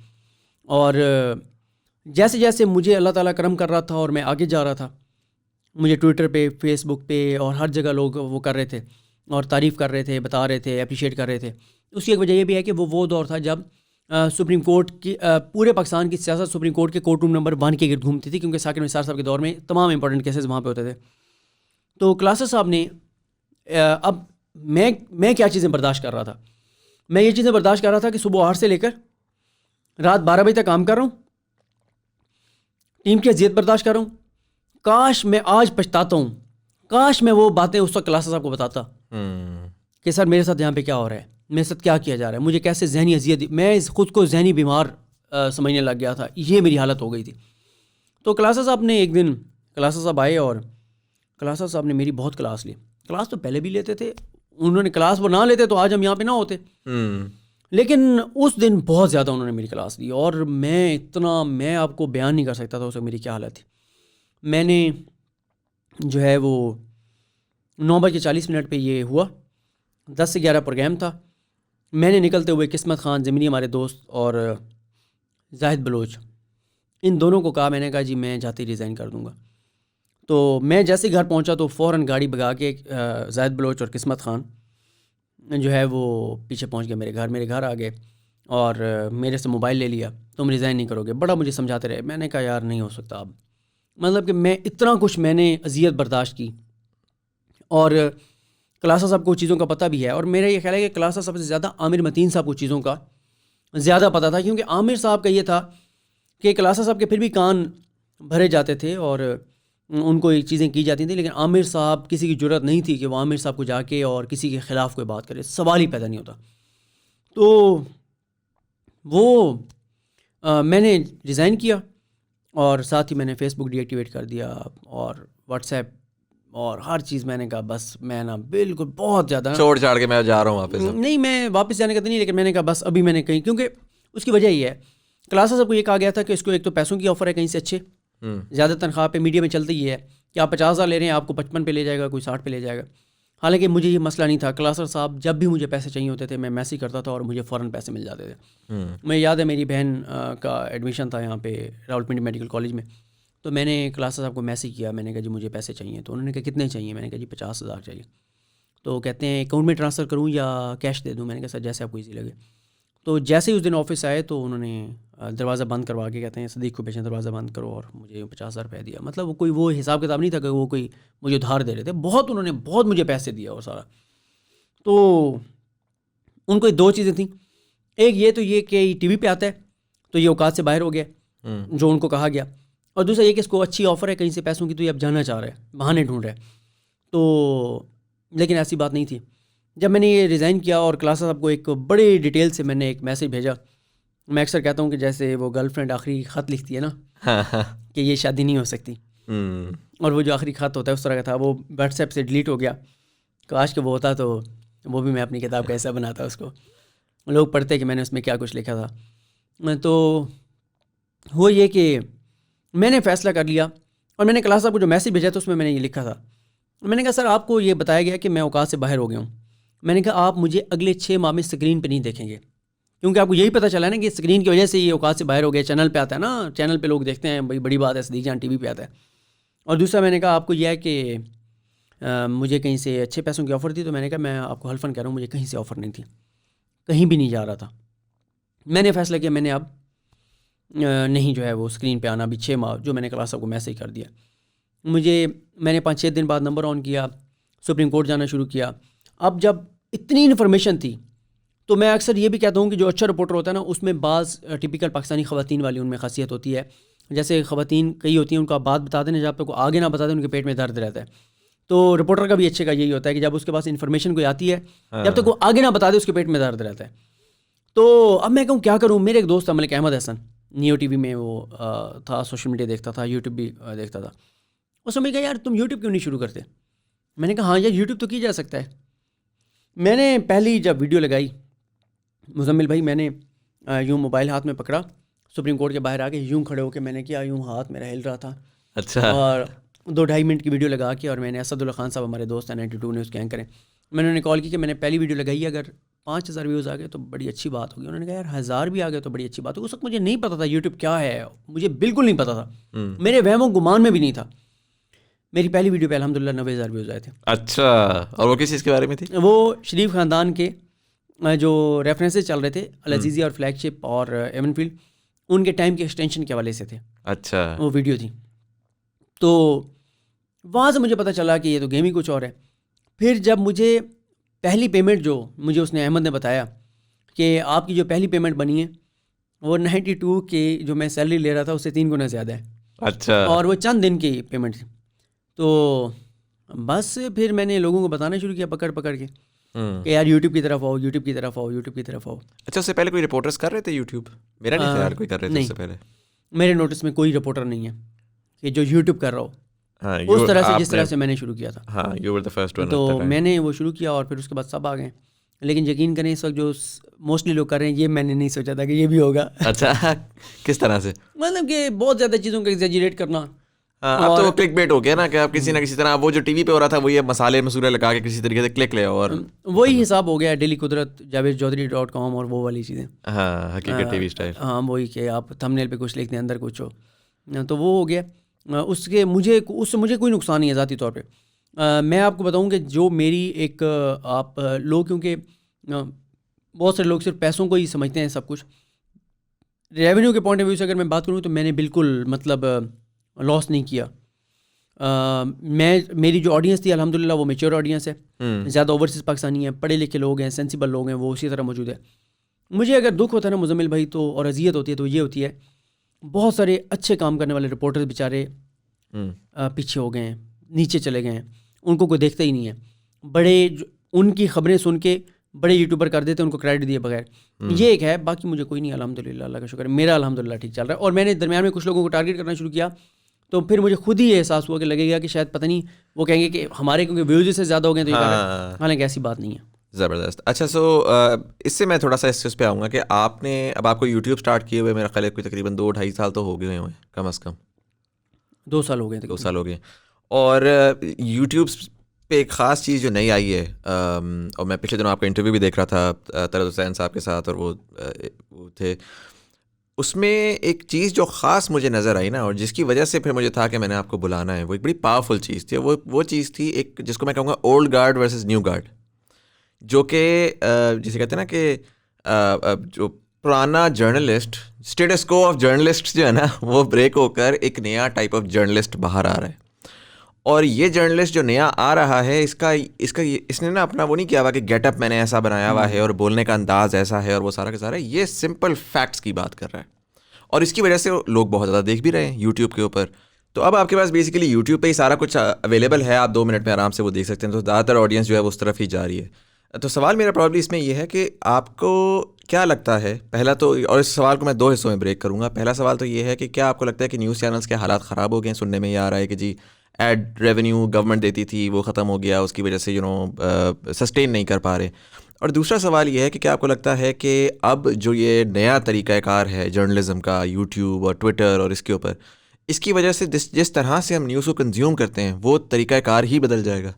اور جیسے جیسے مجھے اللہ تعالیٰ کرم کر رہا تھا اور میں آگے جا رہا تھا, مجھے ٹویٹر پہ, فیس بک پہ اور ہر جگہ لوگ وہ کر رہے تھے اور تعریف کر رہے تھے, بتا رہے تھے, اپریشیٹ کر رہے تھے. اس کی ایک وجہ یہ بھی ہے کہ وہ دور تھا جب سپریم کورٹ کی پورے پاکستان کی سیاست سپریم کورٹ کے کورٹ روم نمبر 1 کے گرد گھومتی تھی, کیونکہ ثاقب نثار صاحب کے دور میں تمام امپورٹنٹ کیسز وہاں پہ ہوتے تھے. تو کلاسرا صاحب نے اب میں کیا چیزیں برداشت کر رہا تھا, میں یہ چیزیں برداشت کر رہا تھا کہ صبح 8 سے لے کر رات 12 بجے تک کام کر رہا ہوں, ٹیم کی اذیت برداشت کر رہا ہوں. کاش میں آج پچھتاتا ہوں, کاش میں وہ باتیں اس وقت کلاسرا صاحب کو بتاتا کہ سر میرے ساتھ یہاں پہ کیا ہو رہا ہے, میرے ساتھ کیا کیا جا رہا ہے, مجھے کیسے ذہنی اذیت, میں خود کو ذہنی بیمار سمجھنے لگ گیا تھا, یہ میری حالت ہو گئی تھی. تو کلاسرا صاحب نے ایک دن, کلاسرا صاحب آئے اور کلاسرا صاحب نے میری بہت کلاس لی. کلاس تو پہلے بھی لیتے تھے, انہوں نے کلاس وہ نہ لیتے تو آج ہم یہاں پہ نہ ہوتے, لیکن اس دن بہت زیادہ انہوں نے میری کلاس لی. اور میں آپ کو بیان نہیں کر سکتا تھا اس وقت میری کیا حالت تھی. میں نے جو ہے وہ 9:40 پہ یہ ہوا, 10 سے 11 پروگرام تھا. میں نے نکلتے ہوئے قسمت خان ضمنی ہمارے دوست اور زاہد بلوچ, ان دونوں کو کہا, میں نے کہا جی میں جاتے ہی ریزائن کر دوں گا. تو میں جیسے گھر پہنچا تو فوراً گاڑی بھگا کے زاہد بلوچ اور قسمت خان جو ہے وہ پیچھے پہنچ گئے میرے گھر آ گئے اور میرے سے موبائل لے لیا, تم ریزائن نہیں کرو گے. بڑا مجھے سمجھاتے رہے. میں نے کہا یار نہیں ہو سکتا اب, مطلب کہ میں اتنا کچھ میں نے اذیت برداشت کی. اور کلاسرا صاحب کو چیزوں کا پتہ بھی ہے, اور میرا یہ خیال ہے کہ کلاسرا صاحب سے زیادہ عامر متین صاحب کو چیزوں کا زیادہ پتہ تھا, کیونکہ عامر صاحب کا یہ تھا کہ کلاسرا صاحب کے پھر بھی کان بھرے جاتے تھے اور ان کو یہ چیزیں کی جاتی تھیں, لیکن عامر صاحب کسی کی جرت نہیں تھی کہ وہ عامر صاحب کو جا کے اور کسی کے خلاف کوئی بات کرے, سوال ہی پیدا نہیں ہوتا. تو وہ میں نے ریزائن کیا اور ساتھ ہی میں نے فیس بک ڈی ایکٹیویٹ کر دیا اور واٹس ایپ اور ہر چیز. میں نے کہا بس میں نا بالکل بہت زیادہ چھوڑ چھاڑ کے میں جا رہا ہوں واپس. نہیں, میں واپس جانے کا تو نہیں, لیکن میں نے کہا بس ابھی میں نے کہیں, کیونکہ اس کی وجہ یہ ہے کلاسرا صاحب کو یہ کہا گیا تھا کہ اس کو ایک تو پیسوں کی آفر ہے کہیں سے اچھے, زیادہ تنخواہ پہ. میڈیا میں چلتا یہ ہے کہ آپ 50,000 لے رہے ہیں, آپ کو 55 پہ لے جائے گا, کوئی 60 پہ لے جائے گا. حالانکہ مجھے یہ مسئلہ نہیں تھا. کلاسرا صاحب جب بھی مجھے پیسے چاہیے ہوتے تھے میں میسیج کرتا تھا اور مجھے فوراً پیسے مل جاتے تھے. میں یاد ہے میری بہن کا ایڈمیشن تھا یہاں پہ راولپنڈی میڈیکل کالج میں, تو میں نے کلاسرا صاحب کو میسیج کیا, میں نے کہا جی مجھے پیسے چاہیے. تو انہوں نے کہا کتنے چاہیے, میں نے کہا جی 50,000 چاہیے. تو کہتے ہیں اکاؤنٹ میں ٹرانسفر کروں یا کیش دے دوں. میں نے کہا سر جیسے آپ کو ایزی لگے. تو جیسے ہی اس دن آفس آئے تو انہوں نے دروازہ بند کروا کے کہتے ہیں صدیق کو بھیجیں دروازہ بند کرو, اور مجھے 50,000 روپے دیا. مطلب وہ حساب کتاب نہیں تھا کہ وہ کوئی مجھے ادھار دے رہے تھے, انہوں نے بہت مجھے پیسے دیا اور سارا. تو ان کو 2 چیزیں تھیں, ایک یہ تو یہ کہ ٹی وی پہ آتا ہے تو یہ اوقات سے باہر ہو گیا جو ان کو کہا گیا, اور دوسرا یہ کہ اس کو اچھی آفر ہے کہیں سے پیسوں کی تو یہ اب جانا چاہ رہا ہے, بہانے ڈھونڈ رہا ہے. تو لیکن ایسی بات نہیں تھی. جب میں نے یہ ریزائن کیا اور کلاسرا صاحب کو ایک بڑی ڈیٹیل سے میں نے ایک میسیج بھیجا, میں اکثر کہتا ہوں کہ جیسے وہ گرل فرینڈ آخری خط لکھتی ہے نا کہ یہ شادی نہیں ہو سکتی, اور وہ جو آخری خط ہوتا ہے اس طرح کا تھا. وہ واٹس ایپ سے ڈیلیٹ ہو گیا. کاش کہ وہ ہوتا تو وہ بھی میں اپنی کتاب کا ایسا بناتا, اس کو لوگ پڑھتے کہ میں نے اس میں کیا کچھ لکھا تھا. تو وہ یہ کہ میں نے فیصلہ کر لیا, اور میں نے کلاسرا صاحب کو جو میسیج بھیجا تھا اس میں نے یہ لکھا تھا. میں نے کہا سر آپ کو یہ بتایا گیا کہ میں اوقات سے باہر ہو گیا ہوں. میں نے کہا آپ مجھے اگلے 6 ماہ میں اسکرین پہ نہیں دیکھیں گے, کیونکہ آپ کو یہی پتہ چلا نا کہ اسکرین کی وجہ سے یہ اوقات سے باہر ہو گیا. چینل پہ آتا ہے نا, چینل پہ لوگ دیکھتے ہیں, بڑی بات ہے, صدیق جان ٹی وی پہ آتا ہے. اور دوسرا میں نے کہا آپ کو یہ ہے کہ مجھے کہیں سے اچھے پیسوں کی آفر تھی. تو میں نے کہا میں آپ کو حلفاً کہہ رہا ہوں مجھے کہیں سے آفر نہیں تھی, کہیں بھی نہیں جا رہا تھا. میں نے فیصلہ کیا میں نے اب نہیں جو ہے وہ اسکرین پہ آنا, ابھی 6 ماہ جو میں نے کلاس صاحب کو میسیج کر دیا. میں نے 5-6 دن بعد نمبر آن کیا, سپریم کورٹ جانا شروع کیا. اب جب اتنی انفارمیشن تھی تو میں اکثر یہ بھی کہتا ہوں کہ جو اچھا رپورٹر ہوتا ہے نا, اس میں بعض ٹپیکل پاکستانی خواتین والی ان میں خاصیت ہوتی ہے. جیسے خواتین کئی ہوتی ہیں, ان کو آپ بات بتا دیں, جب تک وہ آگے نہ بتا دیں ان کے پیٹ میں درد رہتا ہے. تو رپورٹر کا بھی اچھے کا یہی ہوتا ہے کہ جب اس کے پاس انفارمیشن کوئی آتی ہے, جب تک وہ آگے نہ بتا دے اس کے پیٹ میں درد رہتا ہے. تو اب میں کہوں کیا کروں. میرے ایک دوست تھا ملک احمد حسن, نیو ٹی وی میں وہ تھا, سوشل میڈیا دیکھتا تھا, یوٹیوب بھی دیکھتا تھا. اس نے مجھے کہا یار تم یوٹیوب کیوں نہیں شروع کرتے. میں نے کہا ہاں یار یوٹیوب تو کی جا سکتا ہے. میں نے پہلی جب ویڈیو لگائی مزمل بھائی, میں نے یوں موبائل ہاتھ میں پکڑا, سپریم کورٹ کے باہر آ کے یوں کھڑے ہو کے میں نے کیا, یوں ہاتھ میرا ہل رہا تھا. اچھا. اور 2-2.5 منٹ کی ویڈیو لگا کے, اور میں نے اسد اللہ خان صاحب ہمارے دوست ہیں 92 نیوز کے اینکر ہیں, میں نے انہیں کال کی کہ میں نے پہلی ویڈیو لگائی ہے, اگر 5000 ویوز آ گئے تو بڑی اچھی بات ہوگی. انہوں نے کہا یار 1000 بھی آ گئے تو بڑی اچھی بات ہوگی. اس وقت مجھے نہیں پتا تھا یوٹیوب کیا ہے, مجھے بالکل نہیں پتا تھا, میرے وہم و گمان میں بھی نہیں تھا. میری پہلی ویڈیو پہ الحمدللہ 90,000 ویوز آئے تھے. اچھا, اور وہ کس چیز کے بارے میں تھی؟ وہ شریف خاندان کے جو ریفرنسز چل رہے تھے, العزیزی اور فلیگ شپ اور ایون فیلڈ, ان کے ٹائم کے ایکسٹینشن کے حوالے سے تھے. اچھا, وہ ویڈیو تھی. تو وہاں سے مجھے پتہ چلا کہ یہ تو گیم ہی کچھ اور ہے. پھر جب مجھے پہلی پیمنٹ جو مجھے اس نے احمد نے بتایا کہ آپ کی جو پہلی پیمنٹ بنی ہے وہ 92 کی جو میں سیلری لے رہا تھا اس سے 3 گنا زیادہ ہے. اچھا, اور وہ چند دن کی پیمنٹ تھی. تو بس پھر میں نے لوگوں کو بتانا شروع کیا پکڑ پکڑ کے کہ یار یوٹیوب کی طرف آؤ, یوٹیوب کی طرف آؤ, یوٹیوب کی طرف آؤ. اچھا, اس سے پہلے کوئی رپورٹرز کر رہے تھے یوٹیوب؟ میرا نہیں خیال کوئی کر رہے تھے اس سے پہلے. میرے نوٹس میں کوئی رپورٹر نہیں ہے کہ جو یوٹیوب کر رہا ہو اس طرح سے جس طرح سے میں نے شروع کیا تھا. ہاں, you were the first one. تو میں نے وہ شروع کیا اور پھر اس کے بعد سب آ گئے. لیکن یقین کریں اس وقت جو موسٹلی لوگ کر رہے ہیں یہ میں نے نہیں سوچا تھا کہ یہ بھی ہوگا. اچھا, کس طرح سے؟ مطلب کہ بہت زیادہ چیزوں کو ایگزیجریٹ کرنا. اب تو وہ کلک بیٹ ہو گیا نا کہ آپ کسی نہ کسی طرح وہ جو ٹی وی پہ ہو رہا تھا وہ یہ مسالے مسولے لگا کے کسی طریقے سے کلک لے آؤ, اور وہی حساب ہو گیا ڈیلی قدرت javed.chaudhary.com اور وہ والی چیزیں. ہاں, حقیقت ٹی وی اسٹائل. ہاں وہی کہ آپ تھمبنیل پہ کچھ لکھتے ہیں اندر کچھ ہو, تو وہ ہو گیا. اس سے مجھے کوئی نقصان نہیں ہے ذاتی طور پہ. میں آپ کو بتاؤں کہ جو میری ایک آپ لوگ, کیونکہ بہت سارے لوگ صرف پیسوں کو ہی سمجھتے ہیں سب کچھ. ریونیو کے پوائنٹ آف ویو سے اگر میں بات کروں تو میں نے بالکل مطلب لاس نہیں کیا. میری جو آڈینس تھی الحمدللہ وہ میچور آڈینس ہے, زیادہ اوورسیز پاکستانی ہیں, پڑھے لکھے لوگ ہیں, سینسیبل لوگ ہیں, وہ اسی طرح موجود ہے. مجھے اگر دکھ ہوتا ہے نا مزمل بھائی تو, اور اذیت ہوتی ہے تو یہ ہوتی ہے بہت سارے اچھے کام کرنے والے رپورٹرز بیچارے پیچھے ہو گئے ہیں, نیچے چلے گئے ہیں, ان کو کوئی دیکھتا ہی نہیں ہے. بڑے ان کی خبریں سن کے بڑے یوٹیوبر کر دیتے ہیں ان کو کریڈٹ دیے بغیر. یہ ایک ہے, باقی مجھے کوئی نہیں الحمدللہ, اللہ کا شکر ہے, میرا الحمدللہ ٹھیک چل رہا ہے. اور میں نے درمیان میں کچھ لوگوں کو ٹارگیٹ کرنا شروع کیا تو پھر مجھے خود ہی یہ احساس ہوا کہ لگے گا کہ شاید پتہ نہیں وہ کہیں گے کہ ہمارے کیونکہ ویوز سے زیادہ ہو گئے تو یہ کر رہے ہیں, حالانکہ ایسی بات نہیں ہے. زبردست. اچھا, سو اس سے میں تھوڑا سا اس پہ آؤں گا کہ آپ نے اب آپ کو یوٹیوب اسٹارٹ کیے ہوئے میرا خیال ہے کوئی تقریباً 2-2.5 سال تو ہو گئے ہوئے کم از کم. 2 سال ہو گئے. 2 سال ہو گئے. اور یوٹیوب پہ ایک خاص چیز جو نئی آئی ہے, اور میں پچھلے دنوں آپ کا انٹرویو بھی دیکھ رہا تھا طلعت حسین صاحب کے ساتھ, اور وہ تھے, اس میں ایک چیز جو خاص مجھے نظر آئی نا, اور جس کی وجہ سے پھر مجھے تھا کہ میں نے آپ کو بلانا ہے, وہ ایک بڑی پاورفل چیز تھی. وہ چیز تھی ایک جس کو میں کہوں گا old guard versus new guard, جو کہ جسے کہتے ہیں نا کہ جو پرانا journalist, status quo of journalist جو ہے نا وہ بریک ہو کر ایک نیا ٹائپ آف جرنلسٹ باہر آ رہا ہے. اور یہ جرنلسٹ جو نیا آ رہا ہے اس نے نا اپنا وہ نہیں کیا ہوا کہ گیٹ اپ میں نے ایسا بنایا ہوا ہے اور بولنے کا انداز ایسا ہے اور وہ سارا کا سارا, یہ سمپل فیکٹس کی بات کر رہا ہے, اور اس کی وجہ سے لوگ بہت زیادہ دیکھ بھی رہے ہیں یوٹیوب کے اوپر. تو اب آپ کے پاس بیسیکلی یوٹیوب پہ ہی سارا کچھ اویلیبل ہے, آپ 2 منٹ میں آرام سے وہ دیکھ سکتے ہیں. تو زیادہ تر آڈینس جو ہے وہ اس طرف ہی جا رہی ہے. تو سوال میرا پرابلی اس میں یہ ہے کہ آپ کو کیا لگتا ہے, پہلا تو, اور اس سوال کو میں 2 حصوں میں بریک کروں گا. پہلا سوال تو یہ ہے کہ کیا آپ کو لگتا ہے کہ نیوز چینلز کے حالات خراب ہو گئے ہیں؟ سننے میں یہ آ رہا ہے کہ جی ایڈ ریونیو گورنمنٹ دیتی تھی وہ ختم ہو گیا, اس کی وجہ سے سسٹین نہیں کر پا رہے. اور دوسرا سوال یہ ہے کہ کیا آپ کو لگتا ہے کہ اب جو یہ نیا طریقہ کار ہے جرنلزم کا, یوٹیوب اور ٹویٹر اور اس کے اوپر, اس کی وجہ سے جس طرح سے ہم نیوز کو کنزیوم کرتے ہیں وہ طریقہ کار ہی بدل جائے گا؟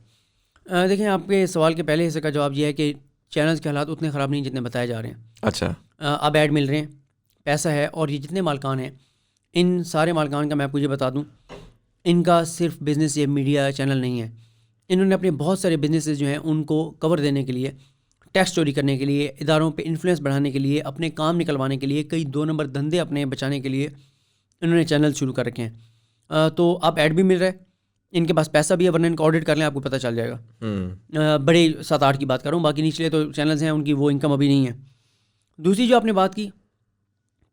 دیکھیں, آپ کے سوال کے پہلے حصے کا جواب یہ ہے کہ چینلز کے حالات اتنے خراب نہیں جتنے بتائے جا رہے ہیں. اچھا, اب ایڈ مل رہے ہیں, پیسہ ہے, اور یہ جتنے مالکان ہیں ان سارے مالکان کا میں آپ کو یہ بتا دوں, ان کا صرف بزنس یہ میڈیا چینل نہیں ہے. انہوں نے اپنے بہت سارے بزنسز جو ہیں ان کو کور دینے کے لیے, ٹیکس چوری کرنے کے لیے, اداروں پہ انفلوئنس بڑھانے کے لیے, اپنے کام نکلوانے کے لیے, کئی 2 نمبر دھندے اپنے بچانے کے لیے انہوں نے چینل شروع کر رکھے ہیں. تو اب ایڈ بھی مل رہا ہے, ان کے پاس پیسہ بھی ہے, ورنہ ان کا آڈٹ کر لیں آپ کو پتہ چل جائے گا. بڑے 7-8 کی بات کر رہا ہوں, باقی نچلے تو چینلز ہیں ان کی وہ انکم ابھی نہیں ہے. دوسری جو آپ نے بات کی,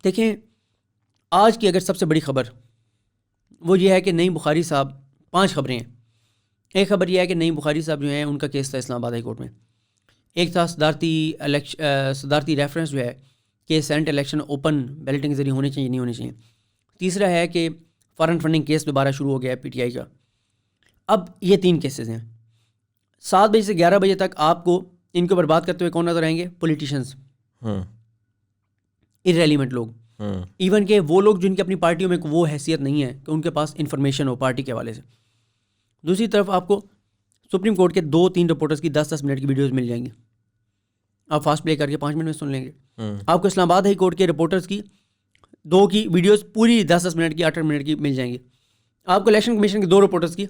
دیکھیں آج کی اگر سب سے بڑی خبر وہ یہ ہے کہ نعیم بخاری صاحب, 5 خبریں ہیں. ایک خبر یہ ہے کہ نعیم بخاری صاحب جو ہیں ان کا کیس تھا اسلام آباد ہائی کورٹ میں. ایک تھا صدارتی ریفرنس جو ہے کہ سینٹ الیکشن اوپن بیلٹنگ کے ذریعے ہونے چاہیے نہیں ہونے چاہیے. تیسرا ہے کہ فارن فنڈنگ کیس دوبارہ شروع ہو گیا ہے پی ٹی آئی کا. اب یہ 3 کیسز ہیں. 7 بجے سے 11 بجے تک آپ کو ان کے اوپر بات کرتے ہوئے کون نظر آئیں گے؟ پولیٹیشنز, ارریلیونٹ لوگ, ایون کہ وہ لوگ جن کی اپنی پارٹیوں میں وہ حیثیت نہیں ہے کہ ان کے پاس انفارمیشن ہو پارٹی کے حوالے سے. دوسری طرف آپ کو سپریم کورٹ کے 2-3 رپورٹرز کی 10-10 منٹ کی ویڈیوز مل جائیں گی. آپ فاسٹ پلے کر کے 5 منٹ میں سن لیں گے. آپ کو اسلام آباد ہائی کورٹ کے رپورٹرز کی 2 کی ویڈیوز پوری 10-10 منٹ کی 8 منٹ کی مل جائیں گی. آپ کو الیکشن کمیشن کے 2 رپورٹرز کی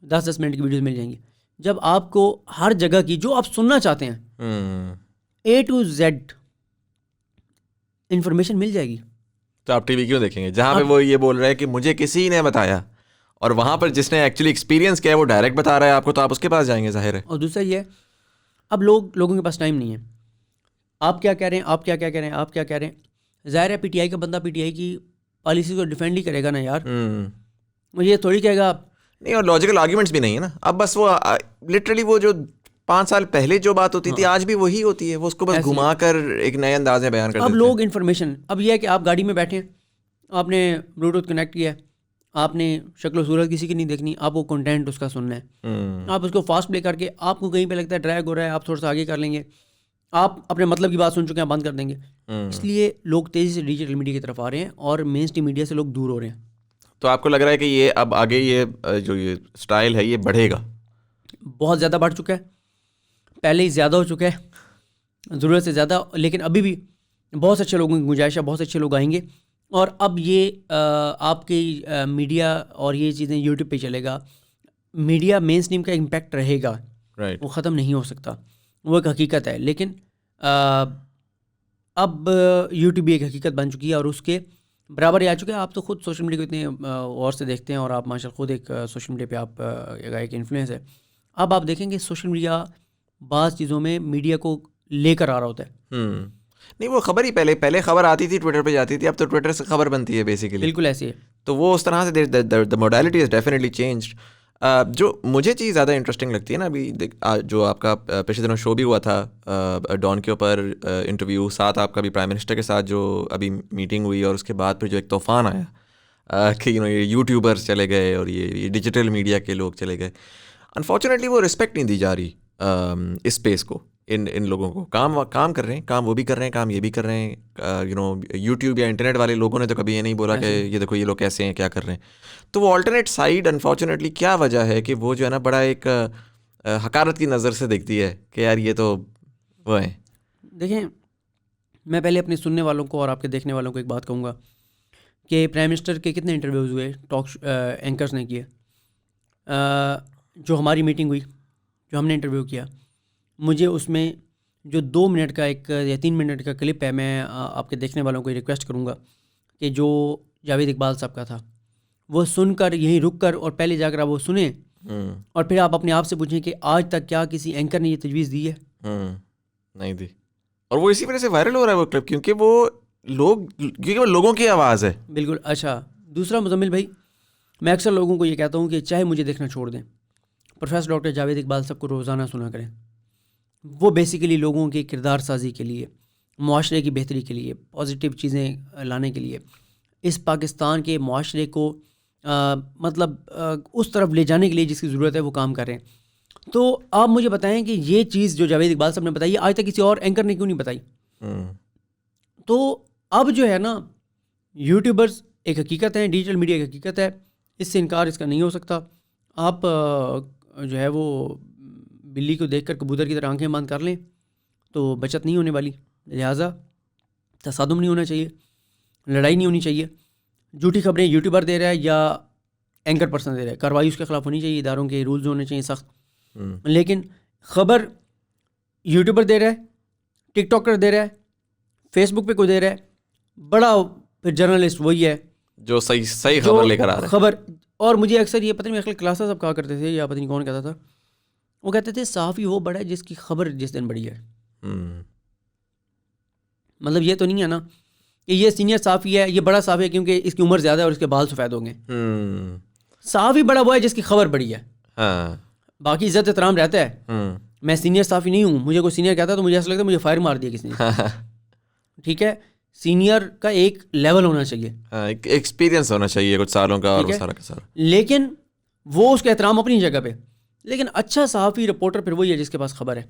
10-10 منٹ کی ویڈیوز مل جائیں گی. جب آپ کو ہر جگہ کی جو آپ سننا چاہتے ہیں A to Z انفارمیشن مل جائے گی, تو آپ ٹی وی کیوں دیکھیں گے جہاں پہ وہ یہ بول رہا ہے کہ مجھے کسی نے بتایا, اور وہاں پر جس نے ایکچولی ایکسپیرینس کیا ہے وہ ڈائریکٹ بتا رہا ہے آپ کو, تو آپ اس کے پاس جائیں گے, ظاہر ہے. اور دوسرا یہ ہے اب لوگوں کے پاس ٹائم نہیں ہے. آپ کیا کہہ رہے ہیں, آپ کیا کہہ رہے ہیں, آپ کیا کہہ رہے ہیں. ظاہر ہے پی ٹی آئی کا بندہ پی ٹی آئی کی پالیسی کو ڈیفینڈ ہی کرے گا نا یار, مجھے یہ تھوڑی کہے گا نہیں. اور لاجیکل آرگیومنٹس بھی نہیں ہے نا. اب بس وہ لٹرلی وہ جو 5 سال پہلے جو بات ہوتی تھی آج بھی وہی ہوتی ہے, وہ اس کو بس گھما کر ایک نئے انداز میں بیان کر دیتے ہیں. اب لوگ انفارمیشن, اب یہ ہے کہ آپ گاڑی میں بیٹھے ہیں, آپ نے بلوٹوتھ کنیکٹ کیا ہے, آپ نے شکل و صورت کسی کی نہیں دیکھنی, آپ کو کنٹینٹ اس کا سننا ہے. آپ اس کو فاسٹ پلے کر کے آپ کو کہیں پہ لگتا ہے ڈریگ ہو رہا ہے, آپ تھوڑا سا آگے کر لیں گے, آپ اپنے مطلب کی بات سن چکے ہیں بند کر دیں گے. اس لیے لوگ تیزی سے ڈیجیٹل میڈیا کی طرف آ رہے ہیں اور مین اسٹریم میڈیا سے لوگ دور ہو رہے ہیں. تو آپ کو لگ رہا ہے کہ یہ اب آگے یہ جو یہ سٹائل ہے یہ بڑھے گا؟ بہت زیادہ بڑھ چکا ہے, پہلے ہی زیادہ ہو چکا ہے, ضرورت سے زیادہ. لیکن ابھی بھی بہت اچھے لوگوں کی گنجائش ہے, بہت سے اچھے لوگ آئیں گے. اور اب یہ آپ کی میڈیا اور یہ چیزیں یوٹیوب پہ چلے گا. میڈیا مین اسٹریم کا امپیکٹ رہے گا, وہ ختم نہیں ہو سکتا, وہ ایک حقیقت ہے. لیکن اب یوٹیوب بھی ایک حقیقت بن چکی ہے اور اس کے برابر ہی آ چکے ہیں. آپ تو خود سوشل میڈیا کو اتنے غور سے دیکھتے ہیں اور آپ ماشاء اللہ خود ایک سوشل میڈیا پہ آپ ایک انفلوئنس ہے. اب آپ دیکھیں گے سوشل میڈیا بعض چیزوں میں میڈیا کو لے کر آ رہا ہوتا ہے. نہیں, وہ خبر ہی پہلے خبر آتی تھی ٹویٹر پہ جاتی تھی, اب تو ٹویٹر سے خبر بنتی ہے بیسیکلی. بالکل ایسے ہے. تو وہ اس طرح سے the modality has definitely changed. جو مجھے چیز زیادہ انٹرسٹنگ لگتی ہے نا, ابھی جو آپ کا پچھلے دنوں شو بھی ہوا تھا ڈان کے اوپر انٹرویو, ساتھ آپ کا بھی پرائم منسٹر کے ساتھ جو ابھی میٹنگ ہوئی, اور اس کے بعد پھر جو ایک طوفان آیا کہ یہ یوٹیوبرز چلے گئے اور یہ ڈیجیٹل میڈیا کے لوگ چلے گئے. انفارچونیٹلی وہ رسپیکٹ نہیں دی جا رہی اس اسپیس کو, ان لوگوں کو. کام کر رہے ہیں, کام وہ بھی کر رہے ہیں, کام یہ بھی کر رہے ہیں. یوٹیوب یا انٹرنیٹ والے لوگوں نے تو کبھی یہ نہیں بولا کہ یہ دیکھو یہ لوگ کیسے ہیں, کیا کر رہے ہیں. تو وہ آلٹرنیٹ سائڈ انفارچونیٹلی کیا وجہ ہے کہ وہ جو ہے نا بڑا ایک حقارت کی نظر سے دیکھتی ہے کہ یار یہ تو وہ ہیں. دیکھیں, میں پہلے اپنے سننے والوں کو اور آپ کے دیکھنے والوں کو ایک بات کہوں گا کہ پرائم منسٹر کے کتنے انٹرویوز ہوئے ٹاک اینکرز نے کیے. جو ہماری میٹنگ ہوئی, جو ہم نے انٹرویو کیا, مجھے اس میں جو 2 منٹ کا ایک یا 3 منٹ کا کلپ ہے, میں آپ کے دیکھنے والوں کو ریکویسٹ کروں گا کہ جو جاوید اقبال صاحب کا تھا وہ سن کر یہیں رک کر اور پہلے جا کر آپ وہ سنیں, اور پھر آپ اپنے آپ سے پوچھیں کہ آج تک کیا کسی اینکر نے یہ تجویز دی ہے؟ نہیں دی. اور وہ اسی وجہ سے وائرل ہو رہا ہے وہ کلپ, کیونکہ وہ لوگوں کی آواز ہے. بالکل. اچھا, دوسرا مزمل بھائی, میں اکثر لوگوں کو یہ کہتا ہوں کہ چاہے مجھے دیکھنا چھوڑ دیں, پروفیسر ڈاکٹر جاوید اقبال صاحب کو روزانہ سنا کریں. وہ بیسیکلی لوگوں کے کردار سازی کے لیے, معاشرے کی بہتری کے لیے, پازیٹیو چیزیں لانے کے لیے, اس پاکستان کے معاشرے کو مطلب اس طرف لے جانے کے لیے جس کی ضرورت ہے وہ کام کر رہے ہیں. تو آپ مجھے بتائیں کہ یہ چیز جو جاوید اقبال صاحب نے بتائی آج تک کسی اور اینکر نے کیوں نہیں بتائی؟ تو اب جو ہے نا, یوٹیوبرز ایک حقیقت ہے, ڈیجیٹل میڈیا ایک حقیقت ہے, اس سے انکار اس کا نہیں ہو سکتا. آپ جو ہے وہ بلی کو دیکھ کر کبوتر کی طرح آنکھیں بند کر لیں تو بچت نہیں ہونے والی. لہٰذا تصادم نہیں ہونا چاہیے, لڑائی نہیں ہونی چاہیے. جھوٹی خبریں یوٹیوبر دے رہا ہے یا اینکر پرسن دے رہا ہے, کارروائی اس کے خلاف ہونی چاہیے, اداروں کے رولز ہونے چاہیے سخت. لیکن خبر یوٹیوبر دے رہا ہے, ٹک ٹاکر دے رہا ہے, فیس بک پہ کوئی دے رہا ہے, بڑا پھر جرنلسٹ وہی ہے جو صحیح خبر لے کر آ رہا ہے. خبر اور مجھے اکثر یہ پتہ نہیں میرے کلاسز اب کہا کرتے تھے یا پتہ نہیں کون کہتا تھا, وہ کہتے تھے صحافی وہ بڑا ہے جس کی خبر جس دن بڑی ہے. مطلب یہ تو نہیں ہے نا کہ یہ سینئر صحافی ہے, یہ بڑا صحافی ہے کیونکہ اس کی عمر زیادہ ہے اور اس کے بال سفید ہوں گے. صحافی بڑا وہ ہے جس کی خبر بڑی ہے. باقی عزت احترام رہتا ہے. میں سینئر صحافی نہیں ہوں, مجھے کوئی سینئر کہتا ہے تو مجھے ایسا لگتا ہے مجھے فائر مار دیا کسی نے. ٹھیک ہے, سینئر کا ایک لیول ہونا چاہیے, ایکسپیرینس ہونا چاہیے کچھ سالوں کا, اور سارا کا سارا. لیکن وہ اس کا احترام اپنی جگہ پہ. لیکن اچھا صحافی رپورٹر پھر وہی ہے جس کے پاس خبر ہے.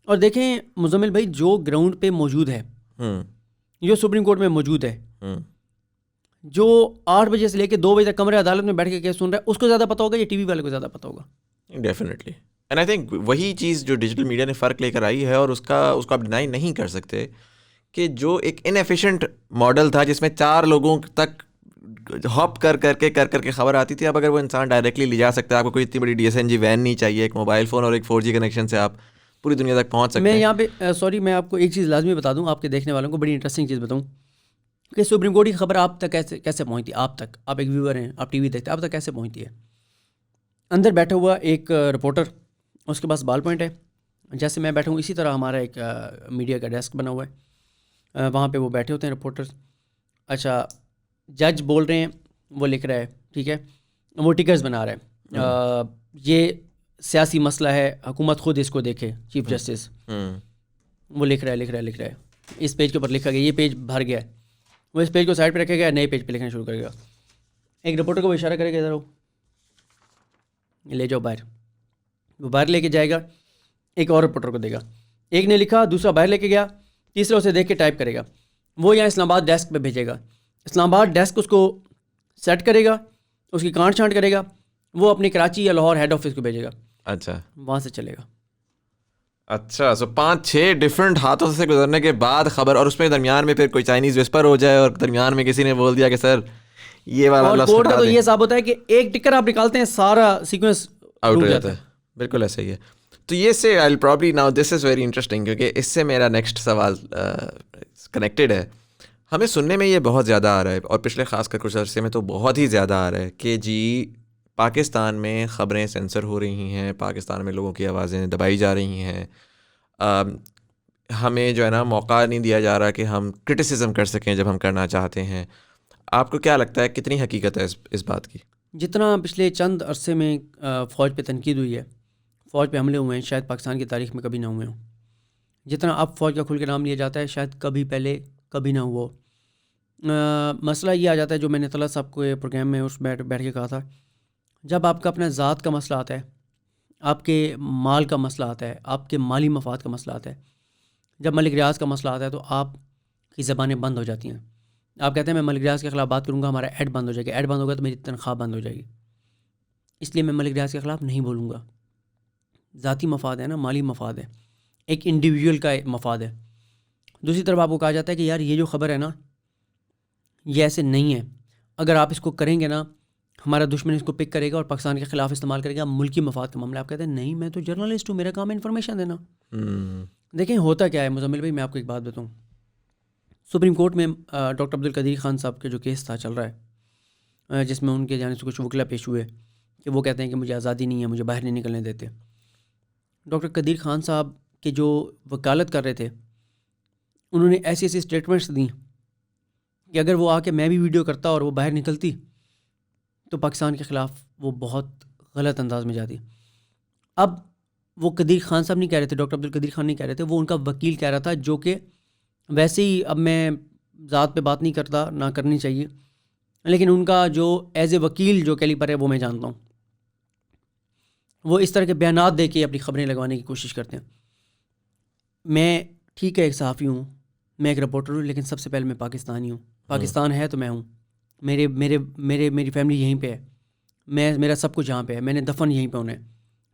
اور دیکھیں مزمل بھائی, جو گراؤنڈ پہ موجود ہے, جو سپریم کورٹ میں موجود ہے, جو 8 بجے سے لے کے 2 بجے تک کمرے عدالت میں بیٹھ کے کیس سن رہا ہے, اس کو زیادہ پتہ ہوگا یا ٹی وی والے کو زیادہ پتہ ہوگا؟ ڈیفینیٹلی. اینڈ آئی تھنک وہی چیز جو ڈیجیٹل میڈیا نے فرق لے کر آئی ہے, اور اس کو آپ ڈینائی نہیں کر سکتے کہ جو ایک انیفیشینٹ ماڈل تھا جس میں 4 لوگوں تک ہاپ کر کے خبر آتی تھی, اب اگر وہ انسان ڈائریکٹلی لے جا سکتا ہے, آپ کو کوئی اتنی بڑی DSNG وین نہیں چاہیے, ایک موبائل فون اور ایک 4G کنیکشن سے آپ پوری دنیا تک پہنچ سکتے ہیں. میں یہاں پہ سوری, میں آپ کو ایک چیز لازمی بتا دوں, آپ کے دیکھنے والوں کو بڑی انٹرسٹنگ چیز بتاؤں کہ سپریم کورٹ کی خبر آپ تک کیسے پہنچتی ہے. آپ تک, آپ ایک ویور ہیں, آپ ٹی وی دیکھتے ہیں, آپ تک کیسے پہنچتی ہے؟ اندر بیٹھا ہوا ایک رپورٹر, اس کے پاس بال پوائنٹ ہے, جیسے میں بیٹھا ہوں اسی طرح ہمارا ایک میڈیا کا ڈیسک بنا ہوا ہے, وہاں پہ وہ بیٹھے ہوتے ہیں رپورٹرز. اچھا, جج بول رہے ہیں, وہ لکھ رہا ہے, ٹھیک ہے, وہ ٹکرز بنا رہا ہے, یہ سیاسی مسئلہ ہے, حکومت خود اس کو دیکھے, چیف جسٹس, وہ لکھ رہا ہے, اس پیج کے اوپر لکھا گیا, یہ پیج بھر گیا ہے, وہ اس پیج کو سائڈ پہ رکھے گا, نئے پیج پہ لکھنا شروع کرے گا. ایک رپورٹر کو وہ اشارہ کرے گا, ادھر ہو, لے جاؤ باہر, وہ باہر لے کے جائے گا, ایک اور رپورٹر کو دے گا, ایک نے لکھا, دوسرا باہر لے کے گیا, تیسرا اسے دیکھ کے ٹائپ کرے گا, وہ یہاں اسلام آباد ڈیسک پہ بھیجے گا, اسلام آباد ڈیسک اس کو سیٹ کرے گا, اس کی کانٹ چھانٹ کرے گا, وہ اپنی کراچی یا لاہور ہیڈ آفس کو بھیجے گا. اچھا, وہاں سے چلے گا. اچھا, سو 5-6 ڈفرینٹ ہاتھوں سے گزرنے کے بعد خبر, اور اس میں درمیان میں پھر کوئی چائنیز وسپر ہو جائے, اور درمیان میں کسی نے بول دیا کہ سر یہ والا لفظ, اور کورٹ کا تو یہ حساب ہوتا ہے کہ ایک ٹکر آپ نکالتے ہیں, سارا سیکوینس آؤٹ ہو جاتا ہے. بالکل ایسا ہی ہے. تو یہ سے I probably now this is very interesting, کیونکہ اس سے میرا نیکسٹ سوال کنیکٹڈ ہے. ہمیں سننے میں یہ بہت زیادہ آ رہا ہے, اور پچھلے خاص کر کچھ عرصے میں تو بہت ہی زیادہ آ رہا ہے کہ جی پاکستان میں خبریں سینسر ہو رہی ہیں, پاکستان میں لوگوں کی آوازیں دبائی جا رہی ہیں, ہمیں جو ہے نا موقع نہیں دیا جا رہا کہ ہم کرٹیسزم کر سکیں جب ہم کرنا چاہتے ہیں. آپ کو کیا لگتا ہے کتنی حقیقت ہے اس بات کی؟ جتنا پچھلے چند عرصے میں فوج پہ تنقید ہوئی ہے, فوج پہ حملے ہوئے ہیں, شاید پاکستان کی تاریخ میں کبھی نہ ہوئے ہوں. جتنا اب فوج کا کھل کے نام لیا جاتا ہے, شاید کبھی پہلے کبھی نہ ہوا. مسئلہ یہ آ جاتا ہے جو میں نے طلعت صاحب کو پروگرام میں اس بیٹھ کے کہا تھا, جب آپ کا اپنا ذات کا مسئلہ آتا ہے, آپ کے مال کا مسئلہ آتا ہے, آپ کے مالی مفاد کا مسئلہ آتا ہے, جب ملک ریاض کا مسئلہ آتا ہے تو آپ کی زبانیں بند ہو جاتی ہیں. آپ کہتے ہیں میں ملک ریاض کے خلاف بات کروں گا, ہمارا ایڈ بند ہو جائے گا, ایڈ بند ہوگا تو میری تنخواہ بند ہو جائے گی, اس لیے میں ملک ریاض کے خلاف نہیں بولوں گا. ذاتی مفاد ہے نا, مالی مفاد ہے, ایک انڈیویجول کا مفاد ہے. دوسری طرف آپ کو کہا جاتا ہے کہ یار یہ جو خبر ہے نا یہ ایسے نہیں ہے, اگر آپ اس کو کریں گے نا ہمارا دشمن اس کو پک کرے گا اور پاکستان کے خلاف استعمال کرے گا, ملکی مفاد کا معاملہ. آپ کہتے ہیں نہیں میں تو جرنلسٹ ہوں, میرا کام ہے انفارمیشن دینا. دیکھیں ہوتا کیا ہے مزمل بھائی, میں آپ کو ایک بات بتاؤں. سپریم کورٹ میں ڈاکٹر عبدالقدیر خان صاحب کے جو کیس تھا چل رہا ہے, جس میں ان کے جانب سے کچھ وکلا پیش ہوئے کہ وہ کہتے ہیں کہ مجھے آزادی نہیں ہے, مجھے باہر نہیں نکلنے دیتے. ڈاکٹر قدیر خان صاحب کے جو وکالت کر رہے تھے انہوں نے ایسی اسٹیٹمنٹس دیں کہ اگر وہ آ کے میں بھی ویڈیو کرتا اور وہ باہر نکلتی تو پاکستان کے خلاف وہ بہت غلط انداز میں جاتی. اب وہ قدیر خان صاحب نہیں کہہ رہے تھے, ڈاکٹر عبدالقدیر خان نہیں کہہ رہے تھے, وہ ان کا وکیل کہہ رہا تھا, جو کہ ویسے ہی اب میں ذات پہ بات نہیں کرتا, نہ کرنی چاہیے, لیکن ان کا جو ایز اے وکیل جو کیلیبر ہے وہ میں جانتا ہوں. وہ اس طرح کے بیانات دے کے اپنی خبریں لگوانے کی کوشش کرتے ہیں. میں ٹھیک ہے ایک صحافی ہوں, میں ایک رپورٹر ہوں, لیکن سب سے پہلے میں پاکستانی ہوں. پاکستان ہے تو میں ہوں, میری فیملی یہیں پہ ہے, میرا سب کچھ یہاں پہ ہے, میں نے دفن یہیں پہ ہونا ہے.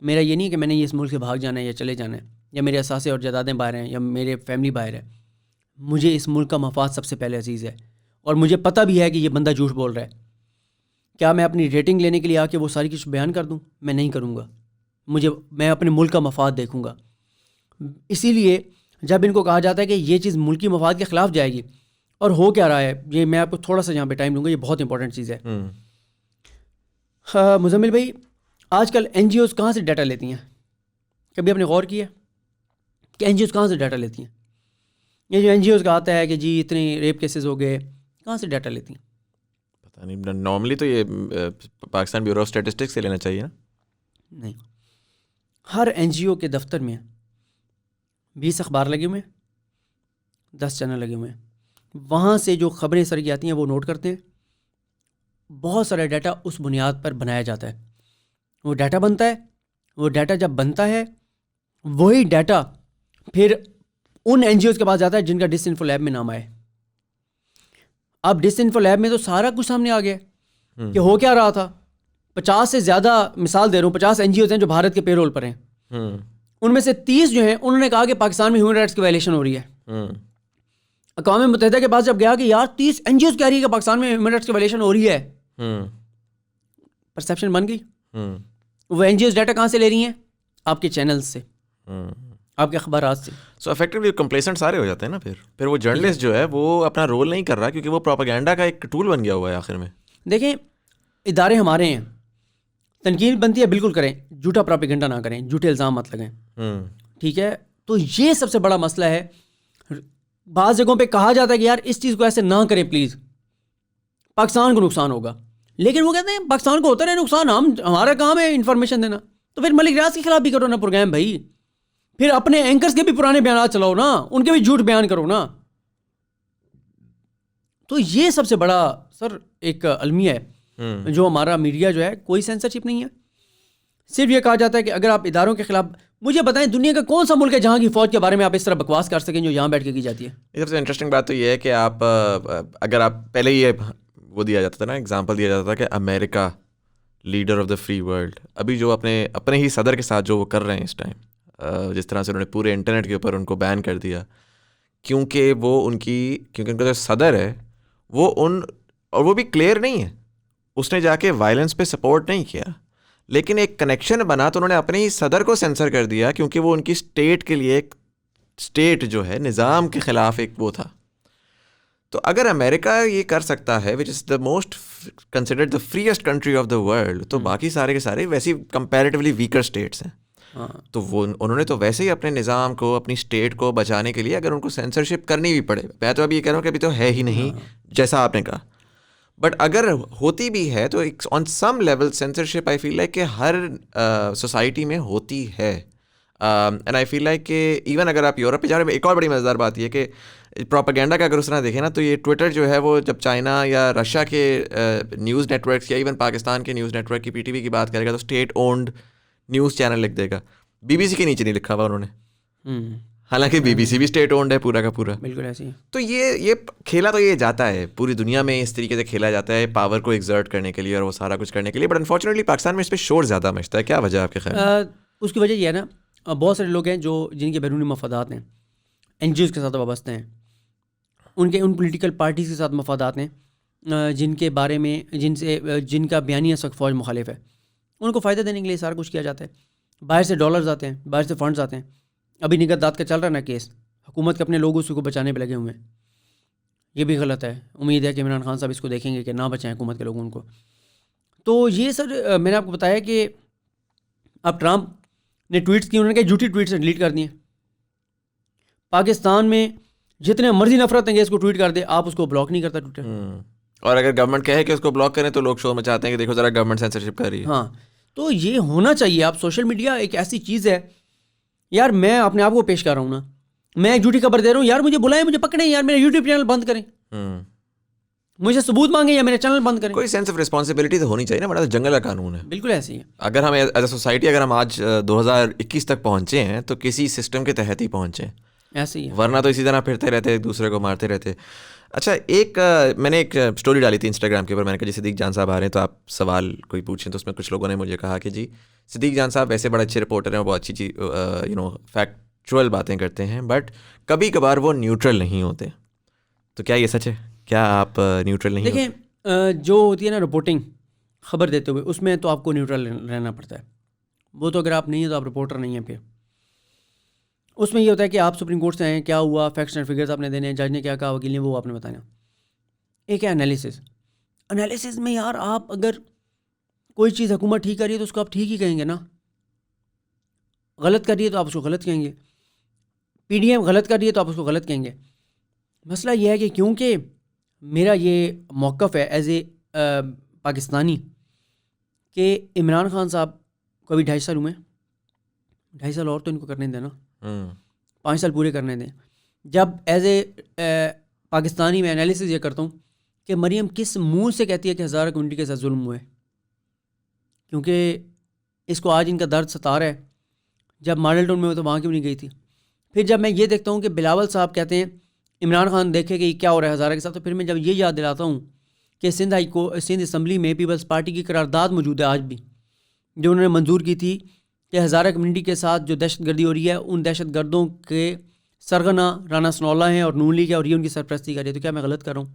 میرا یہ نہیں کہ میں نے اس ملک سے بھاگ جانا ہے یا چلے جانا ہے, یا میرے اثاثے اور جائیدادیں باہر ہیں یا میرے فیملی باہر ہے. مجھے اس ملک کا مفاد سب سے پہلے عزیز ہے, اور مجھے پتہ بھی ہے کہ یہ بندہ جھوٹ بول رہا ہے. کیا میں اپنی ریٹنگ لینے کے لیے آ کے وہ ساری کچھ بیان کر دوں؟ میں نہیں کروں گا. میں اپنے ملک کا مفاد دیکھوں گا. اسی لیے جب ان کو کہا جاتا ہے کہ یہ چیز ملکی مفاد کے خلاف جائے گی, اور ہو کیا رہا ہے, یہ میں آپ کو تھوڑا سا یہاں پہ ٹائم دوں گا, یہ بہت امپورٹنٹ چیز ہے. مزمل بھائی، آج کل این جی اوز کہاں سے ڈیٹا لیتی ہیں؟ کبھی آپ نے غور کیا کہ این جی اوز کہاں سے ڈیٹا لیتی ہیں؟ یہ جو این جی اوز کا آتا ہے کہ جی اتنے ریپ کیسز ہو گئے، کہاں سے ڈیٹا لیتی ہیں؟ پتہ نہیں، نارملی تو یہ پاکستان بیورو آف اسٹیٹسٹکس سے لینا چاہیے نا. نہیں، ہر این جی او کے دفتر میں 20 اخبار لگے ہوئے ہیں، 10 چینل لگے ہوئے ہیں، وہاں سے جو خبریں سر کی آتی ہیں وہ نوٹ کرتے ہیں. بہت سارا ڈیٹا اس بنیاد پر بنایا جاتا ہے. وہ ڈیٹا بنتا ہے، وہ ڈیٹا جب بنتا ہے وہی ڈیٹا پھر ان این جی اوز کے پاس جاتا ہے جن کا ڈس انفو لیب میں نام آئے. اب ڈس انفو لیب میں تو سارا کچھ سامنے آ گیا کہ ہو کیا رہا تھا. 50 سے زیادہ، مثال دے رہا ہوں، 50 این جی اوز ہیں جو بھارت کے پے رول پر ہیں. ان میں سے 30 جو ہیں انہوں نے کہا کہ پاکستان میں ہیومن رائٹس کی وائلیشن ہو رہی ہے. اقوام متحدہ کے پاس جب گیا کہ یار 30 این جی اوز کہہ رہی ہے کہ پاکستان میں ہیومن رائٹس کی وائلیشن ہو رہی ہے، پرسیپشن بن گئی. وہ این جی اوز ڈیٹا کہاں سے لے رہی ہیں؟ آپ کے چینل سے، آپ کے اخبارات سے. سو افیکٹولی کمپلیسنٹ سارے ہو جاتے ہیں نا. پھر وہ جرنلسٹ جو ہے وہ اپنا رول نہیں کر رہا کیونکہ وہ پروپیگنڈا کا ایک ٹول بن گیا ہوا ہے آخر میں. دیکھیں، ادارے ہمارے ہیں، تنقید بنتی ہے بالکل کریں، جھوٹا پروپیگنڈا نہ کریں، جھوٹے الزام مت لگائیں. ٹھیک ہے، تو یہ سب سے بڑا مسئلہ ہے. بعض جگہوں پہ کہا جاتا ہے کہ یار اس چیز کو ایسے نہ کریں پلیز، پاکستان کو نقصان ہوگا. لیکن وہ کہتے ہیں پاکستان کو ہوتا رہے نقصان، ہمارا کام ہے انفارمیشن دینا. تو پھر ملک ریاض کے خلاف بھی کرو نا پروگرام بھائی. پھر اپنے اینکرز کے بھی پرانے بیانات چلاؤ نا، ان کے بھی جھوٹ بیان کرو نا. تو یہ سب سے بڑا سر ایک المیہ ہے جو ہمارا میڈیا جو ہے، کوئی سینسرشپ نہیں ہے. صرف یہ کہا جاتا ہے کہ اگر آپ اداروں کے خلاف، مجھے بتائیں دنیا کا کون سا ملک ہے جہاں کی فوج کے بارے میں آپ اس طرح بکواس کر سکیں جو یہاں بیٹھ کے کی جاتی ہے؟ یہ سب سے انٹرسٹنگ بات تو یہ ہے کہ آپ اگر آپ پہلے یہ وہ دیا جاتا تھا نا، ایگزامپل دیا جاتا تھا کہ امریکہ leader of the free world, ابھی جو اپنے ہی صدر کے ساتھ جو وہ کر رہے ہیں اس ٹائم، جس طرح سے انہوں نے پورے انٹرنیٹ کے اوپر ان کو بین کر دیا کیونکہ ان کا جو صدر ہے وہ اور وہ بھی کلیئر نہیں ہے، اس نے جا کے وائلنس پہ سپورٹ نہیں کیا، لیکن ایک کنیکشن بنا تو انہوں نے اپنے ہی صدر کو سینسر کر دیا کیونکہ وہ ان کی اسٹیٹ کے لیے، ایک اسٹیٹ جو ہے نظام کے خلاف ایک وہ تھا. تو اگر امریکہ یہ کر سکتا ہے which is the most considered the freest country of the world, تو باقی سارے کے سارے ویسے کمپیریٹیولی ویکر اسٹیٹس ہیں. تو انہوں نے تو ویسے ہی اپنے نظام کو، اپنی اسٹیٹ کو بچانے کے لیے اگر ان کو سینسرشپ کرنی بھی پڑے، میں تو ابھی یہ کہہ رہا ہوں کہ ابھی تو ہے ہی نہیں جیسا آپ نے کہا، بٹ اگر ہوتی بھی ہے تو آن سم لیول سینسرشپ آئی فیل لائک کہ ہر سوسائٹی میں ہوتی ہے. اینڈ آئی فیل لائک کہ ایون اگر آپ یورپ پہ جا رہے ہیں، ایک اور بڑی مزیدار بات یہ کہ پروپیگنڈا کا اگر اس طرح دیکھیں نا، تو یہ ٹویٹر جو ہے وہ جب چائنا یا رشیا کے نیوز نیٹ ورکس یا ایون پاکستان کے نیوز نیٹ ورک کی PTV کی بات کرے گا تو اسٹیٹ اونڈ نیوز چینل لکھ دے گا، BBC کے نیچے نہیں لکھا ہوا انہوں نے، حالانکہ BBC بھی اسٹیٹ اونڈ ہے پورا کا پورا. بالکل ایسی. تو یہ کھیلا تو یہ جاتا ہے پوری دنیا میں، اس طریقے سے کھیلا جاتا ہے پاور کو ایگزرٹ کرنے کے لیے اور وہ سارا کچھ کرنے کے لیے. بٹ انفارچونیٹلی پاکستان میں اس پہ شور زیادہ مچتا ہے. کیا وجہ آپ کے خیال؟ اس کی وجہ یہ ہے نا، بہت سارے لوگ ہیں جن کے بیرونی مفادات ہیں، این جی اوز کے ساتھ وابستہ ہیں، ان پولیٹیکل پارٹیز کے ساتھ مفادات ہیں، جن کے بارے میں جن کا بیانیہ سخت فوج مخالف ہے، ان کو فائدہ دینے کے لیے سارا کچھ کیا جاتا ہے. باہر سے ڈالرز آتے ہیں، باہر سے فنڈز آتے ہیں. ابھی نگہت داشت کا چل رہا ہے نا کیس، حکومت کے اپنے لوگ اس کو بچانے پہ لگے ہوئے ہیں. یہ بھی غلط ہے. امید ہے کہ عمران خان صاحب اس کو دیکھیں گے کہ نہ بچائیں حکومت کے لوگوں ان کو. تو یہ سر میں نے آپ کو بتایا کہ اب ٹرمپ نے ٹویٹس کی، انہوں نے کہا جھوٹی ٹویٹس ڈیلیٹ کر دیے. پاکستان میں جتنے مرضی نفرت انگیز کو ٹویٹ کر دے، آپ اس کو بلاک نہیں کرتا ٹویٹر. اور اگر گورنمنٹ کہے کہ اس کو بلاک کریں تو لوگ شور مچاتے ہیں کہ دیکھو ذرا گورنمنٹ سینسرشپ کر رہی ہے. ہاں، تو یہ ہونا چاہیے. آپ سوشل میڈیا ایک ایسی چیز ہے یار، میں اپنے آپ کو پیش کر رہا ہوں نا، میں ایک جھوٹی خبر دے رہا ہوں یار، مجھے بلائیں، مجھے پکڑیں یار، میرا یوٹیوب چینل بند کریں، مجھے ثبوت مانگیں یا میرا چینل بند کریں. کوئی سینس آف رسپانسبلٹی تو ہونی چاہیے نا، بڑا تو جنگل کا قانون ہے. بالکل ایسے ہی ہے. اگر ہم ایز اے سوسائٹی اگر ہم آج 2021 تک پہنچے ہیں تو کسی سسٹم کے تحت ہی پہنچے ہیں، ایسے ہی ہے، ورنہ تو اسی طرح پھرتے رہتے، ایک دوسرے کو مارتے رہتے. اچھا، میں نے ایک اسٹوری ڈالی تھی انسٹاگرام کے اوپر، میں نے کہا جی صدیق جان صاحب آ رہے ہیں تو آپ سوال کوئی پوچھیں. تو اس میں کچھ لوگوں نے مجھے کہا کہ جی صدیق جان صاحب ویسے بڑے اچھے رپورٹر ہیں، بہت اچھی چیز فیکچوئل باتیں کرتے ہیں، بٹ کبھی کبھار وہ نیوٹرل نہیں ہوتے. تو کیا یہ سچ ہے؟ کیا آپ نیوٹرل نہیں ہوتے؟ دیکھیں، جو ہوتی ہے نا رپورٹنگ خبر دیتے ہوئے، اس میں تو آپ کو نیوٹرل رہنا پڑتا ہے. وہ تو اگر آپ نہیں ہیں تو آپ رپورٹر نہیں ہیں. پھر اس میں یہ ہوتا ہے کہ آپ سپریم کورٹ سے آئیں، کیا ہوا، فیکٹس اینڈ فگرز آپ نے دینے ہیں، جج نے کیا کہا، وکیل نے، وہ آپ نے بتانا. ایک ہے انالیسس میں یار، آپ اگر کوئی چیز حکومت ٹھیک کر رہی ہے تو اس کو آپ ٹھیک ہی کہیں گے نا, غلط کر رہی ہے تو آپ اس کو غلط کہیں گے, پی ڈی ایم غلط کر رہی ہے تو آپ اس کو غلط کہیں گے. مسئلہ یہ ہے کہ کیونکہ میرا یہ موقف ہے ایز اے پاکستانی کہ عمران خان صاحب کو ابھی 2.5 سال ہوئے, 2.5 سال اور تو ان کو کرنے دیں نا, 5 سال پورے کرنے دیں. جب ایز اے پاکستانی میں انالیسس یہ کرتا ہوں کہ مریم کس منہ سے کہتی ہے کہ ہزارہ کمیونٹی کے ساتھ ظلم ہوئے, کیونکہ اس کو آج ان کا درد ستا رہا ہے. جب ماڈل ٹاؤن میں ہو تو وہاں کیوں نہیں گئی تھی؟ پھر جب میں یہ دیکھتا ہوں کہ بلاول صاحب کہتے ہیں عمران خان دیکھے کہ یہ کیا ہو رہا ہے ہزارہ کے ساتھ, تو پھر میں جب یہ یاد دلاتا ہوں کہ سندھ اسمبلی میں پیپلز پارٹی کی قرارداد موجود ہے آج بھی, جو انہوں نے منظور کی تھی کہ ہزارہ کمیونٹی کے ساتھ جو دہشت گردی ہو رہی ہے ان دہشت گردوں کے سرغنہ رانا ثناءاللہ ہیں اور نون لیگ ہے اور یہ ان کی سرپرستی کر رہی ہے. تو کیا میں غلط کر رہا ہوں؟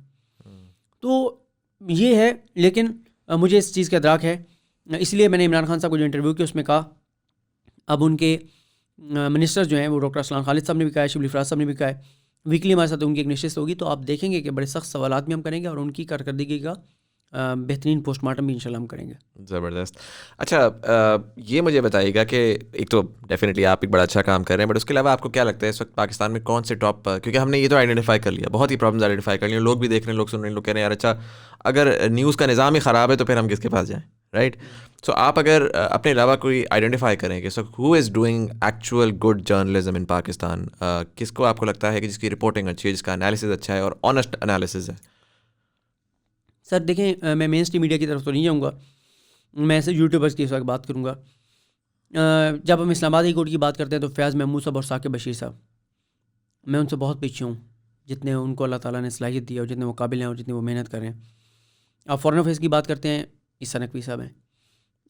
تو یہ ہے, لیکن مجھے اس چیز کا ادراک ہے, اس لیے میں نے عمران خان صاحب کو جو انٹرویو کیا اس میں کہا اب ان کے منسٹر جو ہیں وہ ڈاکٹر اسلان خالد صاحب نے بھی کہا ہے, شبلی فراز صاحب نے بھی کہا ہے, ویکلی ہمارے ساتھ ان کی ایک نشست ہوگی تو آپ دیکھیں گے کہ بڑے سخت سوالات بھی ہم کریں گے اور ان کی کارکردگی کا بہترین پوسٹ مارٹم بھی انشاءاللہ ہم کریں گے. زبردست. اچھا یہ مجھے بتائیے گا کہ ایک تو ڈیفینیٹلی آپ ایک بڑا اچھا کام کر رہے ہیں, بٹ اس کے علاوہ آپ کو کیا لگتا ہے اس وقت پاکستان میں کون سے ٹاپ, کیونکہ ہم نے یہ تو آئیڈینٹیفائی کر لیا, بہت ہی پرابلمز آئیڈینٹیفائی کر لیا, لوگ بھی دیکھ رہے ہیں, لوگ سن رہے ہیں, لوگ کہہ رہے ہیں یار اچھا اگر نیوز کا نظام ہی خراب ہے تو پھر ہم کس کے پاس جائیں, رائٹ؟ سو آپ اگر اپنے علاوہ کوئی آئیڈینٹیفائی کریں کہ so who is doing actual good journalism in Pakistan, کس کو آپ کو لگتا ہے کہ جس کی رپورٹنگ اچھی ہے, جس کا انالیسز اچھا ہے اور آنیسٹ انالیسز ہے؟ سر دیکھیں میں مین اسٹریم میڈیا کی طرف تو نہیں جاؤں گا, میں ایسے یوٹیوبرس کی اس وقت بات کروں گا. جب ہم اسلام آباد ہائی کورٹ کی بات کرتے ہیں تو فیاض محمود صاحب اور ثاقب بشیر صاحب, میں ان سے بہت پیچھے ہوں, جتنے ان کو اللہ تعالیٰ نے صلاحیت دی ہے اور جتنے وہ قابل ہیں اور جتنے وہ محنت کر رہے ہیں. آپ فارن افیئرس کی بات کرتے ہیں, عیسیٰ نقوی صاحب ہیں.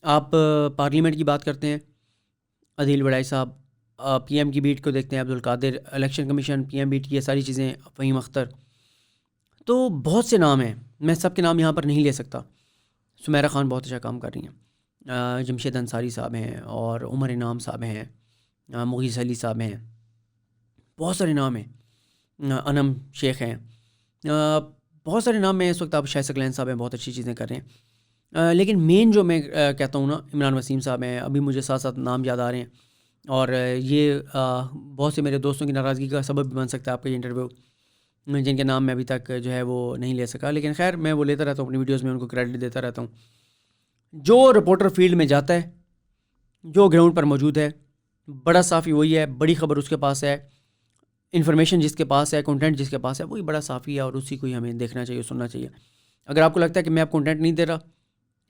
آپ پارلیمنٹ کی بات کرتے ہیں, عدیل وڑائی صاحب. پی ایم کی بیٹ کو دیکھتے ہیں, Abdul Qadir. Election commission, P M bat, یہ ساری چیزیں, فہیم اختر. تو بہت سے نام ہیں, میں سب کے نام یہاں پر نہیں لے سکتا. سمیرہ خان بہت اچھا کام کر رہی ہیں, جمشید انصاری صاحب ہیں, اور عمر انعام صاحب ہیں, مغیث علی صاحب ہیں, بہت سارے نام ہیں, انم شیخ ہیں, بہت سارے نام ہیں اس وقت. آپ شاہ سکلین صاحب ہیں, بہت اچھی چیزیں کر رہے ہیں. لیکن مین جو میں کہتا ہوں نا, عمران وسیم صاحب ہیں, ابھی مجھے ساتھ ساتھ نام یاد آ رہے ہیں, اور یہ بہت سے میرے دوستوں کی ناراضگی کا سبب بھی بن سکتا ہے آپ کا یہ انٹرویو, جن کے نام میں ابھی تک جو ہے وہ نہیں لے سکا. لیکن خیر میں وہ لیتا رہتا ہوں اپنی ویڈیوز میں, ان کو کریڈٹ دیتا رہتا ہوں. جو رپورٹر فیلڈ میں جاتا ہے, جو گراؤنڈ پر موجود ہے, بڑا صحافی وہی ہے, بڑی خبر اس کے پاس ہے, انفارمیشن جس کے پاس ہے, کنٹینٹ جس کے پاس ہے, وہی بڑا صحافی ہے, اور اسی کو ہی ہمیں دیکھنا چاہیے, سننا چاہیے. اگر آپ کو لگتا ہے کہ میں آپ کنٹینٹ نہیں دے رہا,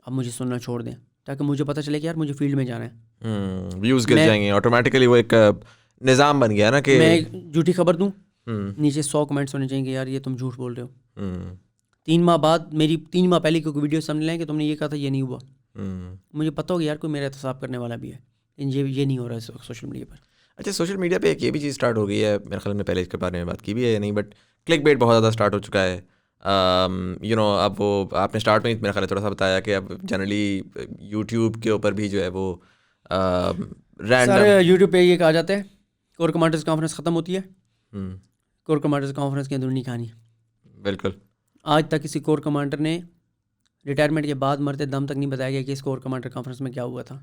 اب مجھے سننا چھوڑ دیں, تاکہ مجھے پتہ چلے کہ یار مجھے فیلڈ میں جانا ہے. ویوز گر جائیں گے آٹومیٹکلی, وہ ایک نظام بن گیا نا کہ میں جھوٹی خبر دوں, نیچے 100 کمنٹس ہونے چاہیے کہ یار یہ تم جھوٹ بول رہے ہو. 3 ماہ بعد میری 3 ماہ پہلے کوئی ویڈیو سامنے لائیں کہ تم نے یہ کہا تھا, یہ نہیں ہوا. مجھے پتہ ہوگا یار کوئی میرا احتساب کرنے والا بھی ہے, یہ نہیں ہو رہا ہے سوشل میڈیا پر. اچھا سوشل میڈیا پہ ایک یہ بھی چیز اسٹارٹ ہو گئی ہے, میرے خیال میں پہلے اس کے بارے میں بات کی بھی ہے یا نہیں, بٹ کلک بیٹ بہت زیادہ اسٹارٹ ہو چکا ہے. اب وہ آپ نے اسٹارٹ میں میرا خیال ہے تھوڑا سا بتایا کہ اب جنرلی یوٹیوب کے اوپر بھی جو ہے وہ سارے یوٹیوب پہ یہ کہا جاتا ہے کور کمانڈرز کانفرنس ختم ہوتی ہے, کور کمانڈرز کانفرنس کی اندرونی کہانی. بالکل. آج تک کسی کور کمانڈر نے ریٹائرمنٹ کے بعد مرتے دم تک نہیں بتایا گیا کہ اس کور کمانڈر کانفرنس میں کیا ہوا تھا.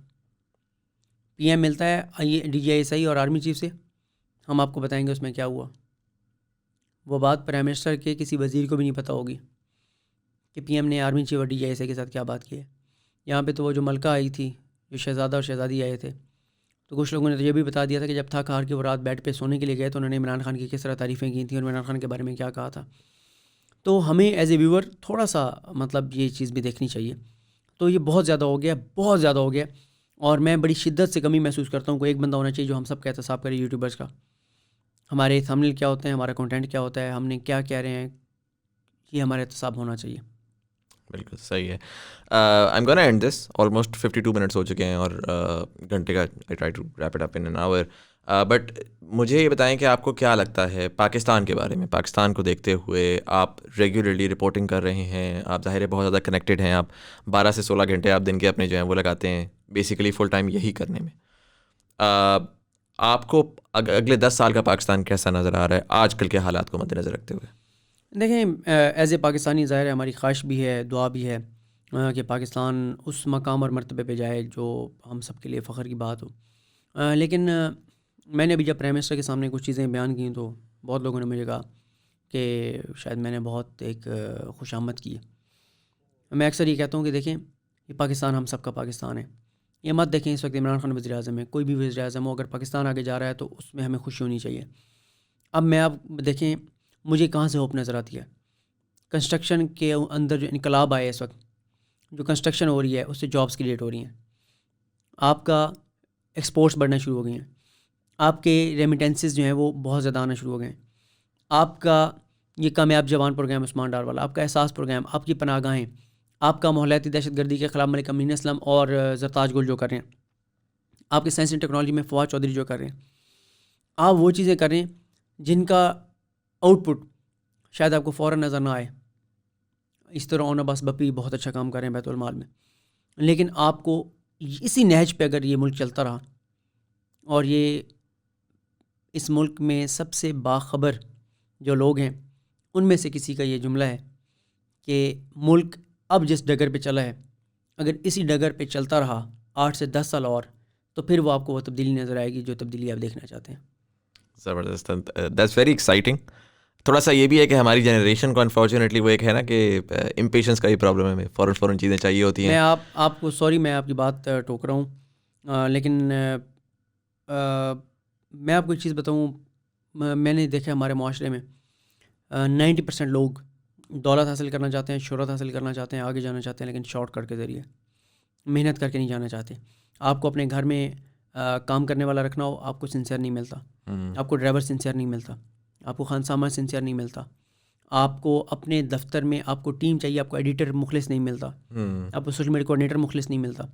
پی ایم ملتا ہے ڈی جی آئی ایس آئی اور آرمی چیف سے, ہم آپ کو بتائیں گے اس میں کیا ہوا. وہ بات پرائم منسٹر کے کسی وزیر کو بھی نہیں پتہ ہوگی کہ پی ایم نے آرمی چیف اور D G I S I کے ساتھ کیا بات کی ہے. یہاں پہ تو وہ جو ملکہ آئی تھی, جو شہزادہ اور شہزادی آئے تھے, تو کچھ لوگوں نے تو یہ بھی بتا دیا تھا کہ جب تھک ہار کے وہ رات بیڈ پہ سونے کے لیے گئے تو انہوں نے عمران خان کی کس طرح تعریفیں کی تھیں اور عمران خان کے بارے میں کیا کہا تھا. تو ہمیں ایز اے ویور تھوڑا سا مطلب یہ چیز بھی دیکھنی چاہیے. تو یہ بہت زیادہ ہو گیا, بہت زیادہ ہو گیا, اور میں بڑی شدت سے کمی محسوس کرتا ہوں. کوئی ایک بندہ ہونا چاہیے جو ہم سب کا احتساب کرے, یوٹیوبرس کا. ہمارے تھمبنیل کیا ہوتے ہیں, ہمارا کنٹینٹ کیا ہوتا ہے, ہم نے کیا کہہ رہے ہیں, یہ ہمارا احتساب ہونا چاہیے. بالکل صحیح ہے. I am gonna end this, almost 52 minutes ہو چکے ہیں, اور گھنٹے کا I try to wrap it up in an hour. But مجھے یہ بتائیں کہ آپ کو کیا لگتا ہے پاکستان کے بارے میں, پاکستان کو دیکھتے ہوئے آپ ریگولرلی رپورٹنگ کر رہے ہیں, آپ ظاہر ہے بہت زیادہ کنیکٹڈ ہیں, آپ 12 سے 16 گھنٹے آپ دن کے اپنے جو ہیں وہ لگاتے ہیں بیسیکلی فل ٹائم یہی کرنے میں. آپ کو اگلے 10 سال کا پاکستان کیسا نظر آ رہا ہے آج کل کے حالات کو مد نظر رکھتے ہوئے؟ دیکھیں ایز اے پاکستانی ظاہر ہے ہماری خواہش بھی ہے, دعا بھی ہے کہ پاکستان اس مقام اور مرتبے پہ جائے جو ہم سب کے لیے فخر کی بات ہو. لیکن میں نے ابھی جب پرائم منسٹر کے سامنے کچھ چیزیں بیان کیں تو بہت لوگوں نے مجھے کہا کہ شاید میں نے بہت ایک خوش آمد کی ہے. میں اکثر یہ کہتا ہوں کہ دیکھیں یہ پاکستان ہم سب کا پاکستان ہے. یہ مت دیکھیں اس وقت عمران خان وزیر اعظم ہے, کوئی بھی وزیر اعظم ہو, اگر پاکستان آگے جا رہا ہے تو اس میں ہمیں خوشی ہونی چاہیے. اب میں آپ دیکھیں مجھے کہاں سے ہوپ نظر آتی ہے. کنسٹرکشن کے اندر جو انقلاب آیا ہے اس وقت, جو کنسٹرکشن ہو رہی ہے اس سے جابس کریٹ ہو رہی ہیں, آپ کا ایکسپورٹس بڑھنا شروع ہو گئی ہیں, آپ کے ریمیٹنسز جو ہیں وہ بہت زیادہ آنا شروع ہو گئے ہیں, آپ کا یہ کامیاب جوان پروگرام عثمان ڈار والا, آپ کا احساس پروگرام, آپ کی پناہ گاہیں, آپ کا ماحولیاتی دہشت گردی کے خلاف ملک امین اسلم اور زرتاج گل جو کر رہے ہیں, آپ کے سائنس اینڈ ٹیکنالوجی میں فواد چودھری جو کر رہے ہیں, آپ وہ چیزیں کر رہے ہیں جن کا آؤٹ پٹ شاید آپ کو فوراً نظر نہ آئے. اس طرح اون عباس بپی بہت اچھا کام کر رہے ہیں بیت المال میں, لیکن آپ کو اسی نہج پہ اگر یہ ملک چلتا رہا, اور یہ اس ملک میں سب سے باخبر جو لوگ ہیں ان میں سے کسی کا یہ جملہ ہے کہ ملک اب جس ڈگر پہ چلا ہے اگر اسی ڈگر پہ چلتا رہا 8 سے 10 سال اور, تو پھر وہ آپ کو وہ تبدیلی نظر آئے گی جو تبدیلی آپ دیکھنا چاہتے ہیں. زبردست, دیٹس ویری ایکسائٹنگ. تھوڑا سا یہ بھی ہے کہ ہماری جنریشن کو انفارچونیٹلی وہ ایک ہے نا کہ امپیشنس کا ہی پرابلم ہے, ہمیں فوراً چیزیں چاہیے ہوتی ہیں. میں آپ کو سوری میں آپ کی بات ٹوک رہا ہوں, لیکن میں آپ کو ایک چیز بتاؤں, میں نے دیکھا ہمارے معاشرے میں 90% لوگ دولت حاصل کرنا چاہتے ہیں, شہرت حاصل کرنا چاہتے ہیں, آگے جانا چاہتے ہیں, لیکن شارٹ کٹ کے ذریعے محنت کر کے نہیں جانا چاہتے. آپ کو اپنے گھر میں کام کرنے والا رکھنا ہو, آپ کو سنسیئر نہیں ملتا, آپ کو ڈرائیور سنسیئر نہیں ملتا, آپ کو خانسامہ سنسیئر نہیں ملتا, آپ کو اپنے دفتر میں آپ کو ٹیم چاہیے, آپ کو ایڈیٹر مخلص نہیں ملتا, آپ کو سوشل میڈیا کوآرڈینیٹر مخلص نہیں ملتا.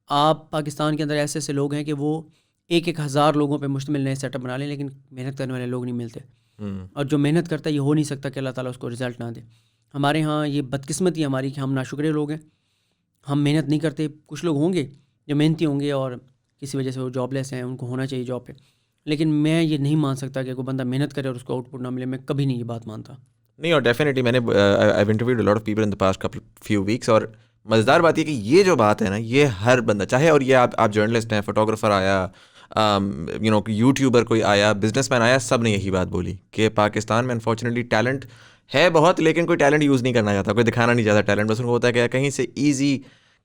آپ پاکستان کے اندر ایسے ایسے لوگ ہیں کہ وہ 1,000 لوگوں پہ مشتمل نئے سیٹ اپ بنا لیں, لیکن محنت کرنے والے لوگ نہیں ملتے. اور جو محنت کرتا ہے یہ ہو نہیں سکتا کہ اللہ تعالیٰ اس کو رزلٹ نہ دے. ہمارے ہاں یہ بدقسمتی ہماری کہ ہم ناشکرے لوگ ہیں, ہم محنت نہیں کرتے. کچھ لوگ ہوں گے جو محنتی ہوں گے اور کسی وجہ سے وہ جاب لیس ہیں, ان کو ہونا چاہیے جاب پہ, لیکن میں یہ نہیں مان سکتا کہ کوئی بندہ محنت کرے اور اس کو آؤٹ پٹ نہ ملے. میں کبھی نہیں یہ بات مانتا. نہیں, اور ڈیفینیٹلی میں نے I've interviewed a lot of people in the past few weeks, اور مزیدار بات یہ کہ یہ جو بات ہے نا یہ ہر بندہ چاہے, اور یہ آپ جرنلسٹ ہیں, فوٹوگرافر آیا, یوٹیوبر کوئی آیا, بزنس مین آیا, سب نے یہی بات بولی کہ پاکستان میں انفارچونیٹلی ٹیلنٹ ہے بہت, لیکن کوئی ٹیلنٹ یوز نہیں کرنا چاہتا, کوئی دکھانا نہیں چاہتا ٹیلنٹ. بس ان کو ہوتا ہے کہ کہیں سے ایزی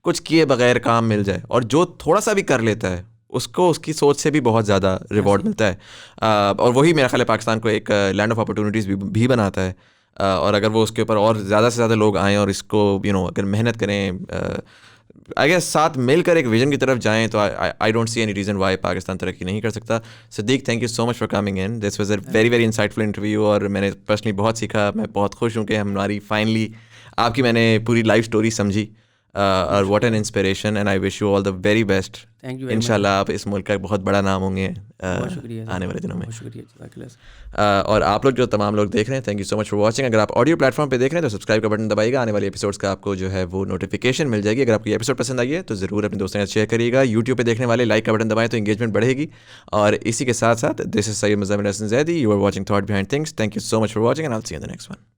کچھ کیے بغیر کام مل جائے, اور جو تھوڑا سا بھی کر لیتا ہے اس کو اس کی سوچ سے بھی بہت زیادہ ریوارڈ ملتا ہے. اور وہی میرا خیال ہے پاکستان کو ایک لینڈ آف اپرچونیٹیز بھی بناتا ہے. اور اگر وہ اس کے اوپر اور زیادہ سے زیادہ لوگ آئیں اور اس کو اگر محنت کریں, آئی گیس ساتھ مل کر ایک ویژن کی طرف جائیں, تو I don't see any reason why Pakistan ترقی نہیں کر سکتا. Siddique, thank you so much for coming in, this was a very insightful interview, اور میں نے پرسنلی بہت سیکھا. میں بہت خوش ہوں کہ ہماری فائنلی آپ کی میں نے پوری لائف اسٹوری سمجھی, اور what an inspiration, and I wish you all the very best. ان شاء اللہ آپ اس ملک کا بہت بڑا نام ہوں گے آنے والے دنوں میں. اور آپ لوگ جو تمام لوگ دیکھ رہے ہیں, thank you so much for watching. اگر آپ آڈیو پلیٹ فارم پہ دیکھ رہے ہیں تو سبسکرائب کا بٹن دبائیے گا, آنے والے ایپیسوڈس کا آپ کو جو ہے وہ نوٹیفیکیشن مل جائے گی. اگر آپ کو یہ ایپیسوڈ پسند آئی ہے تو ضرور اپنے دوستوں کے ساتھ شیئر کریے گا. یوٹیوب پہ دیکھنے والے لائک کا بٹن دبائیں تو انگیجمنٹ بڑھے گی. اور اسی کے ساتھ ساتھ this is Syed Muzammil Hassan Zaidi, you are watching thought behind things. Thank you so much for watching, and I will see you in the next one.